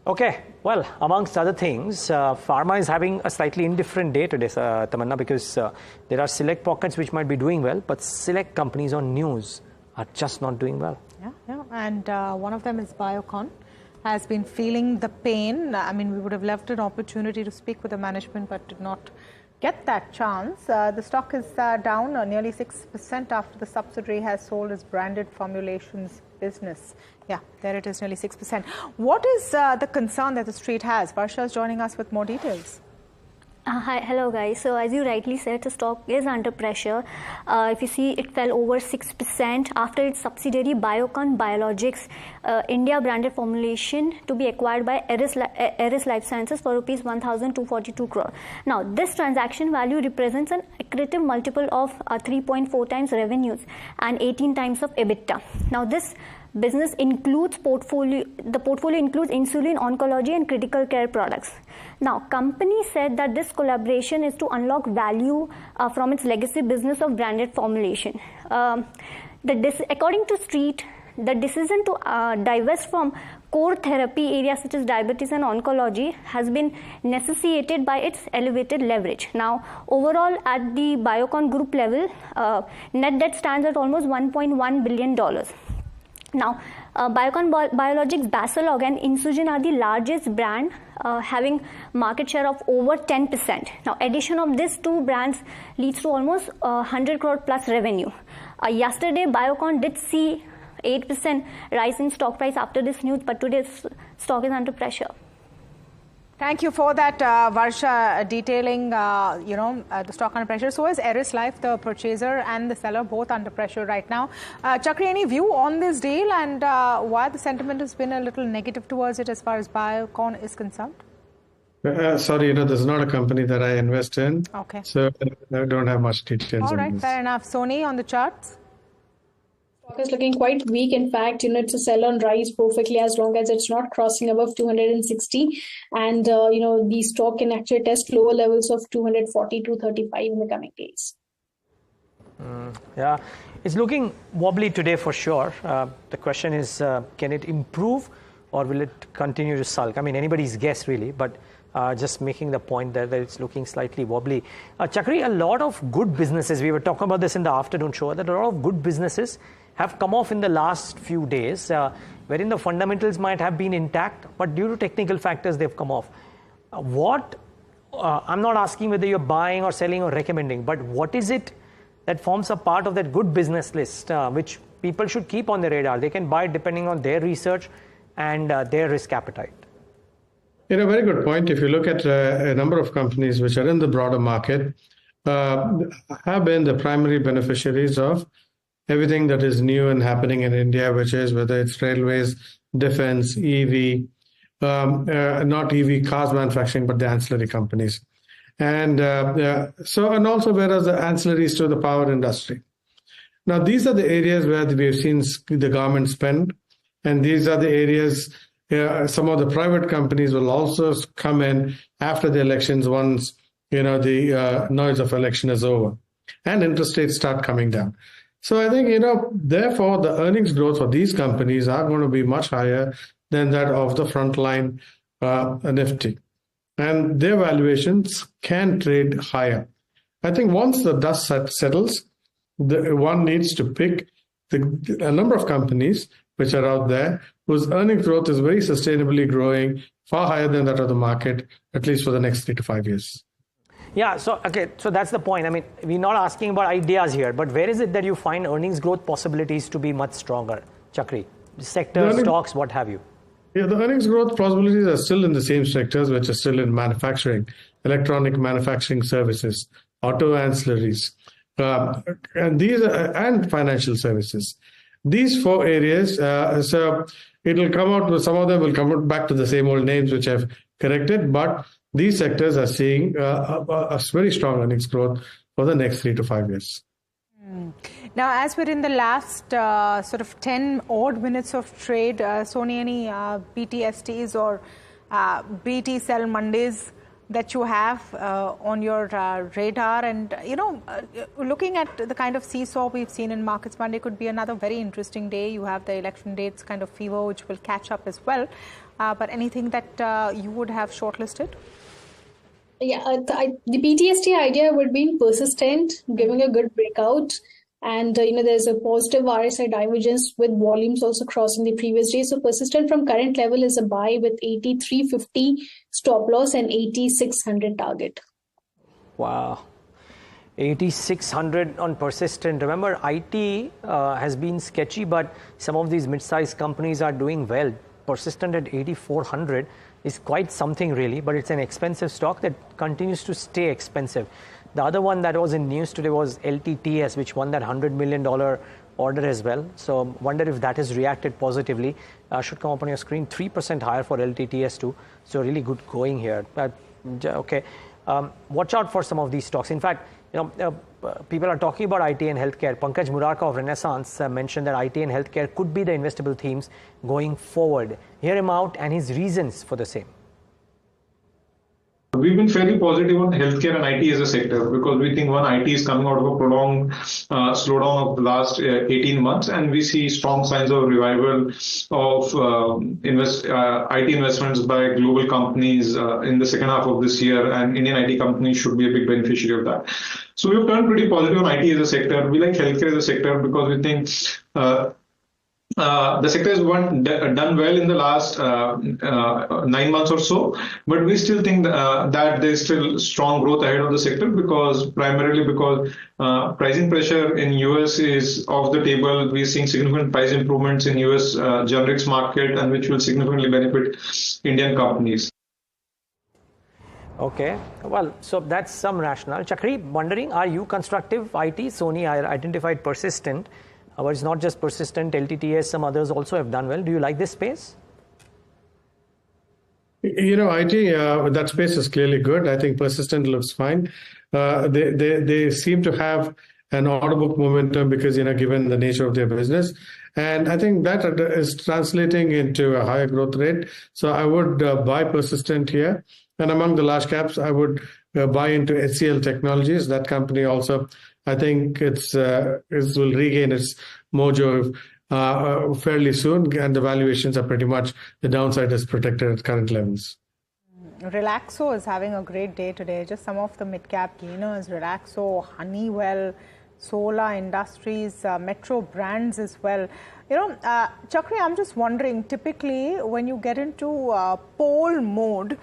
Okay, well, amongst other things, pharma is having a slightly indifferent day today, Tamanna, because there are select pockets which might be doing well, but select companies on news are just not doing well. Yeah, and one of them is Biocon. Has been feeling the pain. I mean, we would have loved an opportunity to speak with the management, but did not get that chance. The stock is down nearly 6% after the subsidiary has sold its branded formulations business. Yeah, there it is, nearly 6%. What is the concern that the street has? Varsha is joining us with more details. Hi, hello guys. So as you rightly said, the stock is under pressure. If you see, it fell over 6% after its subsidiary Biocon Biologics India branded formulation to be acquired by Eris Life Sciences for rupees 1,242 crore. Now, this transaction value represents an accretive multiple of 3.4 times revenues and 18 times of EBITDA. Now, this business includes the portfolio includes insulin, oncology and critical care products. Now, company said that this collaboration is to unlock value from its legacy business of branded formulation. According to Street, the decision to divest from core therapy areas such as diabetes and oncology has been necessitated by its elevated leverage. Now, overall at the Biocon group level, net debt stands at almost $1.1 billion. Now, Biocon Biologics, Basalog and Insugen are the largest brand having market share of over 10%. Now, addition of these two brands leads to almost 100 crore plus revenue. Yesterday, Biocon did see 8% rise in stock price after this news, but today's stock is under pressure. Thank you for that, Varsha, detailing, the stock under pressure. So is Eris Life, the purchaser and the seller, both under pressure right now. Chakri, any view on this deal and why the sentiment has been a little negative towards it as far as Biocon is concerned? Sorry, this is not a company that I invest in. Okay. So I don't have much details. All right, on this. fair enough. Soni, on the charts? Is looking quite weak. In fact, it's a sell on rise perfectly as long as it's not crossing above 260, and the stock can actually test lower levels of 240 to 35 in the coming days. Yeah, it's looking wobbly today for sure. The question is, can it improve or will it continue to sulk? I mean, anybody's guess really, but just making the point that it's looking slightly wobbly. Chakri, a lot of good businesses, we were talking about this in the afternoon show, that a lot of good businesses have come off in the last few days, wherein the fundamentals might have been intact, but due to technical factors, they've come off. I'm not asking whether you're buying or selling or recommending, but what is it that forms a part of that good business list, which people should keep on their radar? They can buy depending on their research and their risk appetite. Very good point. If you look at a number of companies which are in the broader market, have been the primary beneficiaries of everything that is new and happening in India, which is whether it's railways, defense, EV, not EV cars manufacturing, but the ancillary companies. And also whereas the ancillaries to the power industry. Now, these are the areas where we've seen the government spend, and these are the areas some of the private companies will also come in after the elections once, the noise of election is over and interest rates start coming down. So I think, therefore, the earnings growth for these companies are going to be much higher than that of the frontline Nifty. And their valuations can trade higher. I think once the dust settles, one needs to pick a number of companies which are out there whose earnings growth is very sustainably growing, far higher than that of the market, at least for the next 3 to 5 years. Yeah, so that's the point. I mean, we're not asking about ideas here, but where is it that you find earnings growth possibilities to be much stronger? Chakri, sectors, stocks, what have you? Yeah, the earnings growth possibilities are still in the same sectors, which are still in manufacturing, electronic manufacturing services, auto ancillaries, and financial services. These 4 areas, so it'll come out with, some of them will come out back to the same old names which I've corrected, but these sectors are seeing a very strong earnings growth for the next 3 to 5 years. Now, as we're in the last sort of 10 odd minutes of trade, Sony, any BTSTs or BT sell Mondays that you have on your radar? And, looking at the kind of seesaw we've seen in markets, Monday could be another very interesting day. You have the election dates kind of fever, which will catch up as well. But anything that you would have shortlisted? Yeah, the BTST idea would be persistent, giving a good breakout. And, there's a positive RSI divergence with volumes also crossing the previous day. So persistent from current level is a buy with 83.50 stop loss and 8600 target. Wow. 8600 on persistent. Remember, IT has been sketchy, but some of these mid-sized companies are doing well. Persistent at 8400 is quite something really, but it's an expensive stock that continues to stay expensive. The other one that was in news today was LTTS, which won that $100 million order as well. So wonder if that has reacted positively. Should come up on your screen. 3% higher for LTTS too. So really good going here. Okay. Watch out for some of these stocks. In fact, people are talking about IT and healthcare. Pankaj Murarka of Renaissance mentioned that IT and healthcare could be the investable themes going forward. Hear him out and his reasons for the same. We've been fairly positive on healthcare and IT as a sector because we think IT is coming out of a prolonged slowdown of the last 18 months, and we see strong signs of revival of IT investments by global companies in the second half of this year, and Indian IT companies should be a big beneficiary of that. So we've turned pretty positive on IT as a sector. We like healthcare as a sector because we think the sector has done well in the last 9 months or so, but we still think that there's still strong growth ahead of the sector primarily because pricing pressure in US is off the table. We're seeing significant price improvements in US generics market, and which will significantly benefit Indian companies. Okay, well, so that's some rationale. Chakri, wondering, are you constructive? IT, Sony, I identified persistent. But it's not just persistent, LTTS, some others also have done well. Do you like this space? IT, that space is clearly good. I think persistent looks fine. They seem to have an order book momentum because, given the nature of their business. And I think that is translating into a higher growth rate. So I would buy persistent here. And among the large caps, I would buy into HCL Technologies. That company also, I think it will regain its mojo fairly soon, and the valuations are pretty much, the downside is protected at current levels. Relaxo is having a great day today. Just some of the mid-cap gainers, Relaxo, Honeywell, Solar Industries, Metro Brands as well. Chakri, I'm just wondering, typically when you get into poll mode,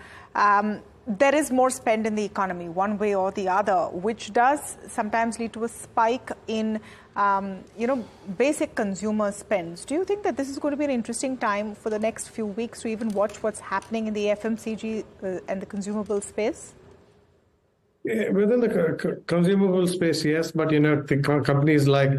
there is more spend in the economy, one way or the other, which does sometimes lead to a spike in, basic consumer spends. Do you think that this is going to be an interesting time for the next few weeks to even watch what's happening in the FMCG and the consumable space? Within the consumable space, yes, but the companies like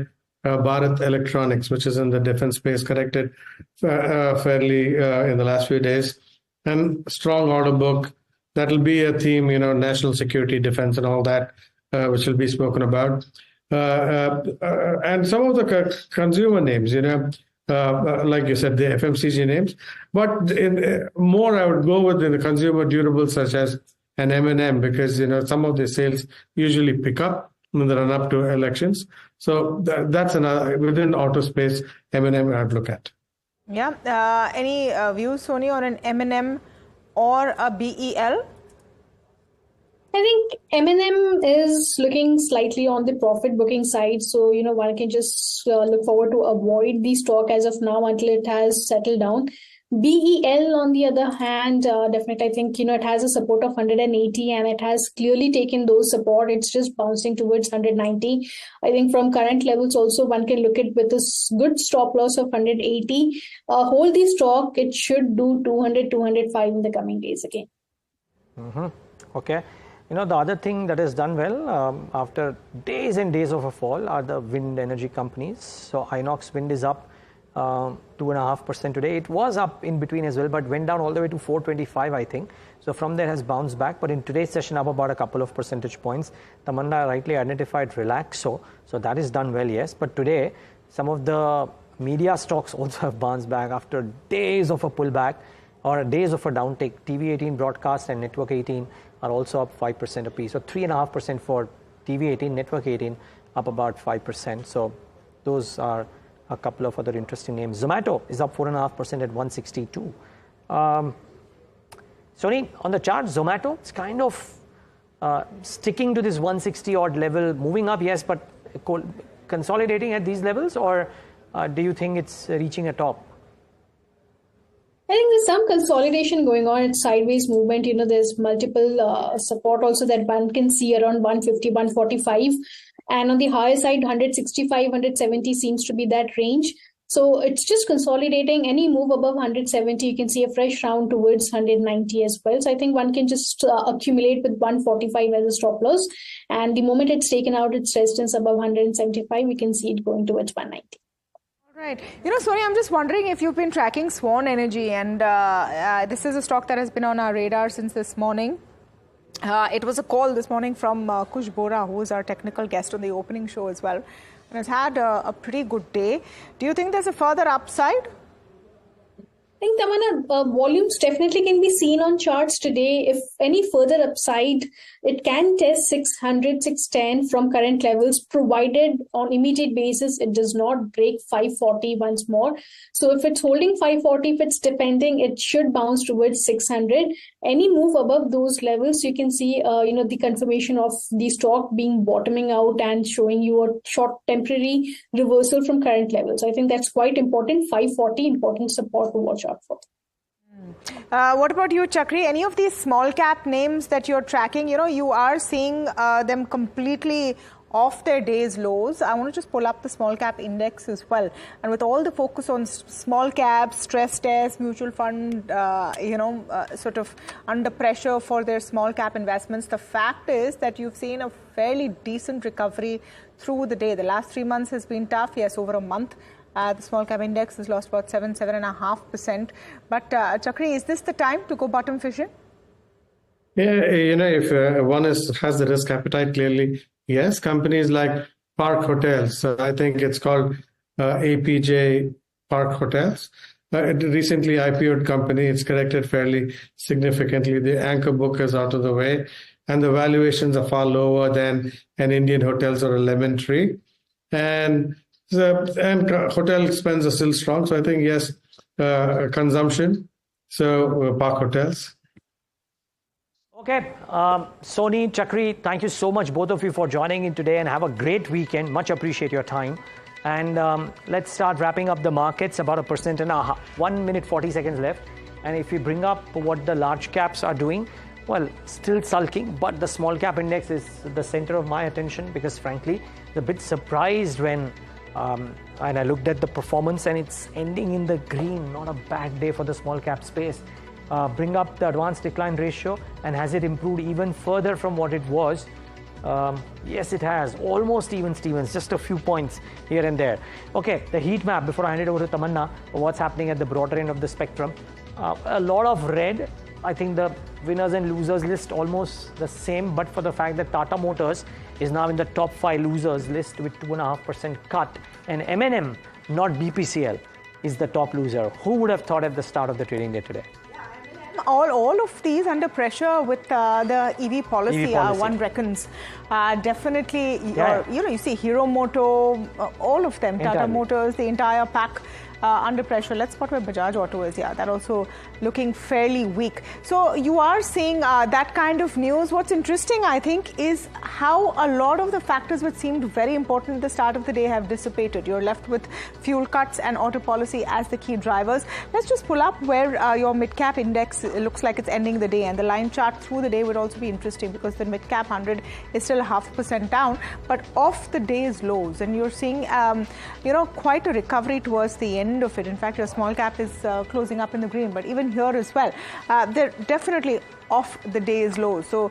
Bharat Electronics, which is in the defense space, corrected fairly in the last few days, and strong order book. That'll be a theme, national security, defense, and all that, which will be spoken about. And some of the consumer names, like you said, the FMCG names. But more, I would go with the consumer durables such as an M&M, because some of the sales usually pick up in the run up to elections. So that's another within auto space. M&M I'd look at. Yeah. Any views, Sony, on an M&M or a BEL? I think M&M is looking slightly on the profit booking side. So, one can just look forward to avoid the stock as of now until it has settled down. BEL, on the other hand, definitely, I think, it has a support of 180 and it has clearly taken those support. It's just bouncing towards 190. I think from current levels also, one can look at with a good stop loss of 180. Hold the stock. It should do 200, 205 in the coming days again. Okay. The other thing that has done well after days and days of a fall are the wind energy companies. So Inox Wind is up 2.5% today. It was up in between as well, but went down all the way to 425, I think. So from there has bounced back, but in today's session up about a couple of percentage points. Tamanna rightly identified Relaxo, so that is done well, yes. But today, some of the media stocks also have bounced back after days of a pullback or days of a downtake. TV18 Broadcast and Network 18 are also up 5% apiece. So 3.5% for TV18, Network 18 up about 5%. So those are a couple of other interesting names. Zomato is up 4.5% at 162. Sony, on the chart, Zomato, it's kind of sticking to this 160 odd level, moving up, yes, but consolidating at these levels, or do you think it's reaching a top? I think there's some consolidation going on. It's sideways movement. There's multiple support also that one can see around 150, 145. And on the higher side, 165, 170 seems to be that range. So it's just consolidating. Any move above 170, you can see a fresh round towards 190 as well. So I think one can just accumulate with 145 as a stop loss. And the moment it's taken out its resistance above 175, we can see it going towards 190. Right. Sony, I'm just wondering if you've been tracking Swan Energy, and this is a stock that has been on our radar since this morning. It was a call this morning from Kush Bora, who is our technical guest on the opening show as well, and has had a pretty good day. Do you think there's a further upside? I think, Tamanna, volumes definitely can be seen on charts today. If any further upside, it can test 600, 610 from current levels, provided on immediate basis it does not break 540 once more. So if it's holding 540, if it's defending, it should bounce towards 600. Any move above those levels, you can see, the confirmation of the stock being bottoming out and showing you a short temporary reversal from current levels. I think that's quite important. 540, important support to watch out for. What about you, Chakri? Any of these small cap names that you're tracking, you are seeing them completely off their day's lows. I want to just pull up the small cap index as well. And with all the focus on small caps, stress test, mutual fund, sort of under pressure for their small cap investments, the fact is that you've seen a fairly decent recovery through the day. The last 3 months has been tough. Yes, over a month. The small cap index has lost about 7.5%. But Chakri, is this the time to go bottom fishing? Yeah, if one has the risk appetite, clearly, yes. Companies like Park Hotels, I think it's called APJ Park Hotels. It recently IPO'd company. It's corrected fairly significantly. The anchor book is out of the way, and the valuations are far lower than an Indian Hotels or a Lemon Tree. And hotel expenses are still strong. So I think, yes, consumption. So Park Hotels. Okay, Sony, Chakri, thank you so much, both of you, for joining in today, and have a great weekend. Much appreciate your time. And let's start wrapping up the markets. About 1.5%, 1 minute 40 seconds left. And if we bring up what the large caps are doing, well, still sulking, but the small cap index is the center of my attention, because frankly, I'm a bit surprised when and I looked at the performance, and it's ending in the green. Not a bad day for the small cap space. Bring up the advanced decline ratio, and has it improved even further from what it was? Yes, it has. Almost even Stevens, just a few points here and there. Okay, the heat map, before I hand it over to Tamanna, what's happening at the broader end of the spectrum. A lot of red. I think the winners and losers list almost the same, but for the fact that Tata Motors is now in the top 5 losers list with 2.5% cut, and M&M, not BPCL, is the top loser. Who would have thought at the start of the trading day today? All of these under pressure with the EV policy. One reckons. Definitely, you see Hero Moto, all of them, Tata Motors, the entire pack. under pressure. Let's spot where Bajaj Auto is. Yeah, that also looking fairly weak. So you are seeing that kind of news. What's interesting, I think, is how a lot of the factors which seemed very important at the start of the day have dissipated. You're left with fuel cuts and auto policy as the key drivers. Let's just pull up where your mid-cap index looks like it's ending the day, and the line chart through the day would also be interesting because the mid-cap 100 is still 0.5% down, but off the day's lows, and you're seeing quite a recovery towards the end of it. In fact, your small cap is closing up in the green, but even here as well, they're definitely off the day's low. So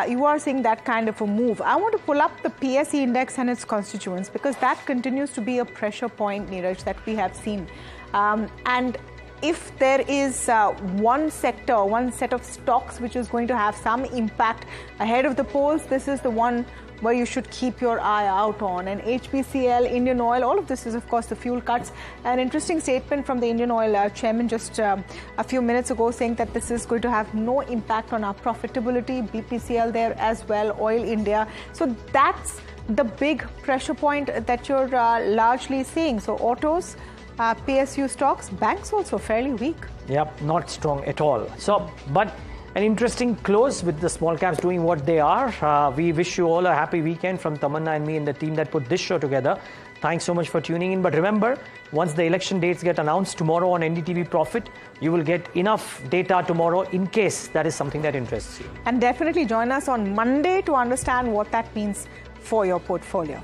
you are seeing that kind of a move. I want to pull up the PSE index and its constituents because that continues to be a pressure point, Niraj, that we have seen. And if there is one sector, one set of stocks which is going to have some impact ahead of the polls, this is the one where you should keep your eye out on. And HPCL, Indian Oil, all of this is, of course, the fuel cuts. An interesting statement from the Indian Oil chairman just a few minutes ago saying that this is going to have no impact on our profitability. BPCL there as well, Oil India. So that's the big pressure point that you're largely seeing. So autos, PSU stocks, banks also fairly weak. Yep, not strong at all. So, but an interesting close with the small caps doing what they are. We wish you all a happy weekend from Tamanna and me and the team that put this show together. Thanks so much for tuning in. But remember, once the election dates get announced tomorrow on NDTV Profit, you will get enough data tomorrow in case that is something that interests you. And definitely join us on Monday to understand what that means for your portfolio.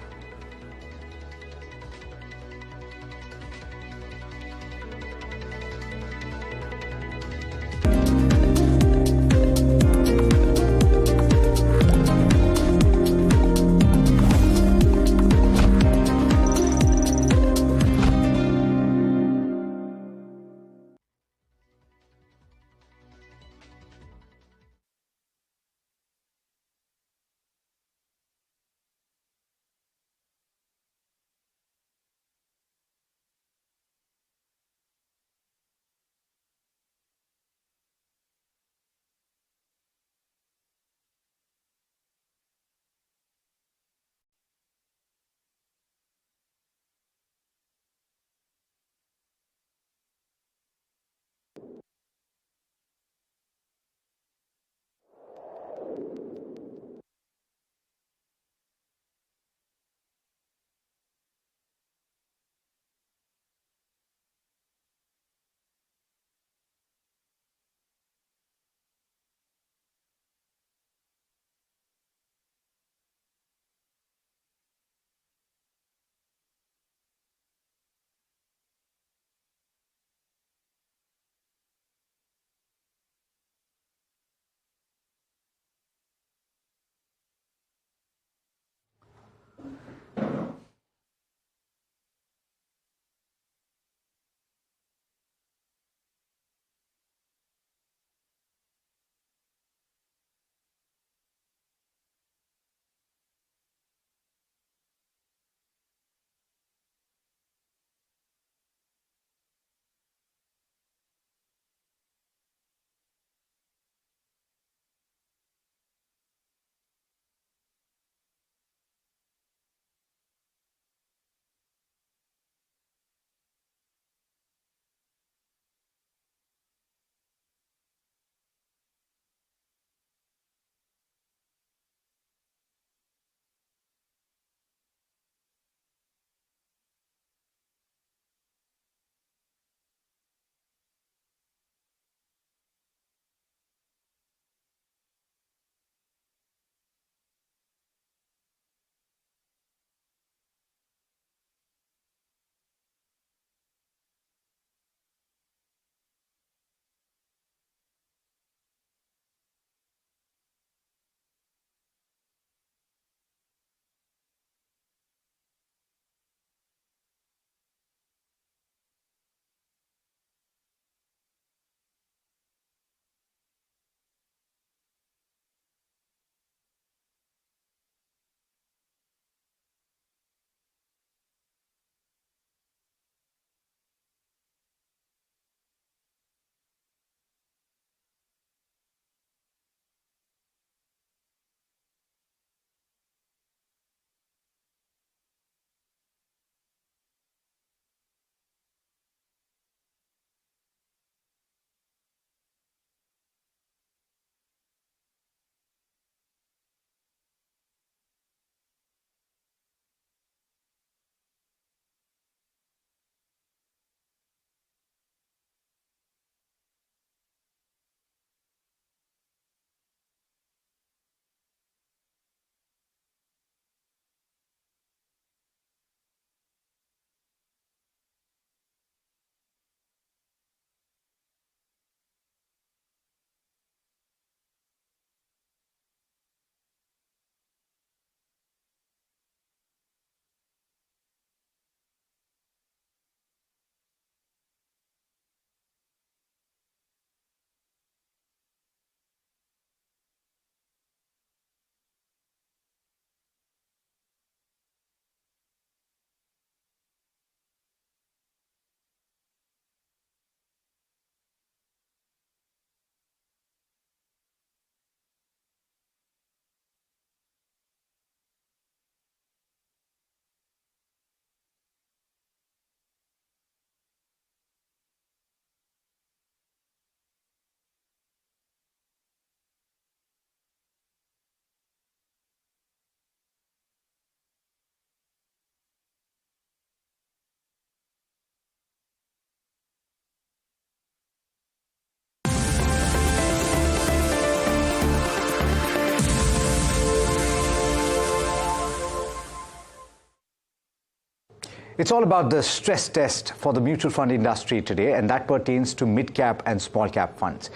It's all about the stress test for the mutual fund industry today, and that pertains to mid-cap and small-cap funds.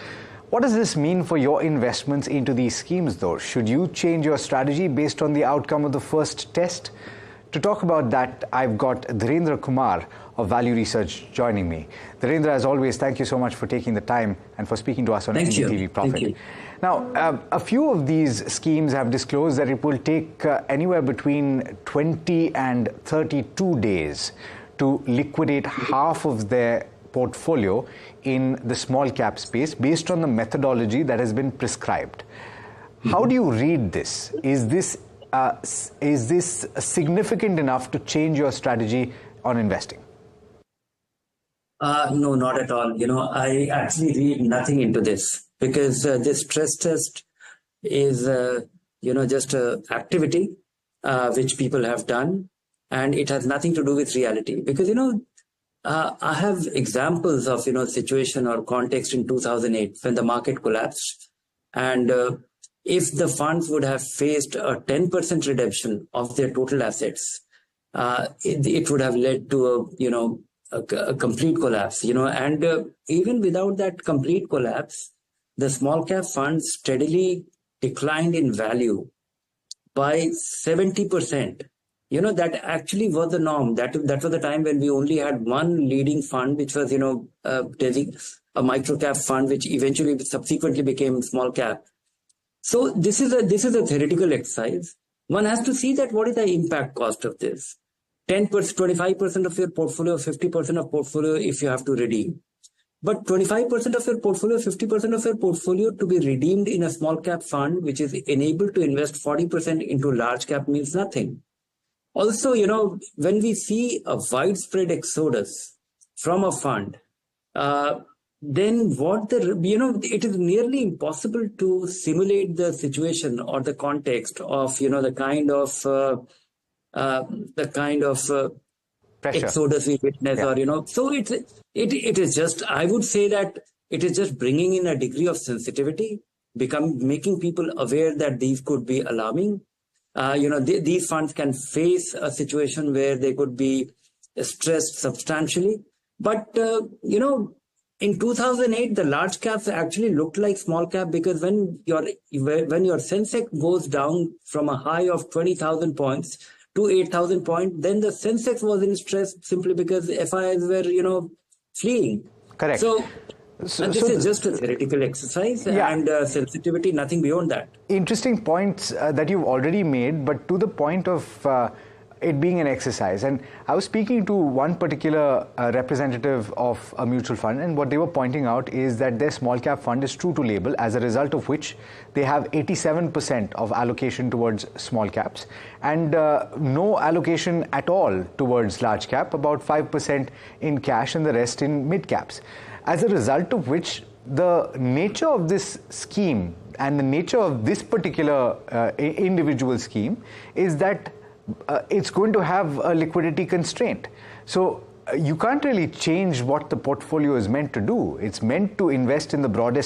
What does this mean for your investments into these schemes, though? Should you change your strategy based on the outcome of the first test? To talk about that, I've got Dhirendra Kumar of Value Research joining me. Dhirendra, as always, thank you so much for taking the time and for speaking to us on NDTV Profit. Thank you. Now, a few of these schemes have disclosed that it will take anywhere between 20 and 32 days to liquidate half of their portfolio in the small cap space based on the methodology that has been prescribed. How do you read this? Is this significant enough to change your strategy on investing? No, not at all. I actually read nothing into this because this stress test is, just an activity which people have done, and it has nothing to do with reality. Because, I have examples of, situation or context in 2008 when the market collapsed. And if the funds would have faced a 10% redemption of their total assets, it would have led to a complete collapse, and even without that complete collapse, the small cap funds steadily declined in value by 70%. That actually was the norm. That was the time when we only had one leading fund, which was, a micro cap fund, which eventually subsequently became small cap. So this is a theoretical exercise. One has to see that what is the impact cost of this. 10%, 25% of your portfolio, 50% of portfolio if you have to redeem. But 25% of your portfolio, 50% of your portfolio to be redeemed in a small cap fund, which is enabled to invest 40% into large cap means nothing. Also, when we see a widespread exodus from a fund, then it is nearly impossible to simulate the situation or the context of, the kind of pressure, exodus we witness, or so it is just, I would say that it is just bringing in a degree of sensitivity, making people aware that these could be alarming. These funds can face a situation where they could be stressed substantially, but in 2008 the large caps actually looked like small cap, because when your Sensex goes down from a high of 20,000 points to 8,000 points, then the Sensex was in stress simply because FIIs were, fleeing. Correct. So this is just a theoretical exercise and sensitivity, nothing beyond that. Interesting points that you've already made, but to the point of it being an exercise. And I was speaking to one particular representative of a mutual fund, and what they were pointing out is that their small cap fund is true to label, as a result of which they have 87% of allocation towards small caps and no allocation at all towards large cap, about 5% in cash and the rest in mid caps. As a result of which, the nature of this scheme and the nature of this particular individual scheme is that it's going to have a liquidity constraint. So you can't really change what the portfolio is meant to do. It's meant to invest in the broadest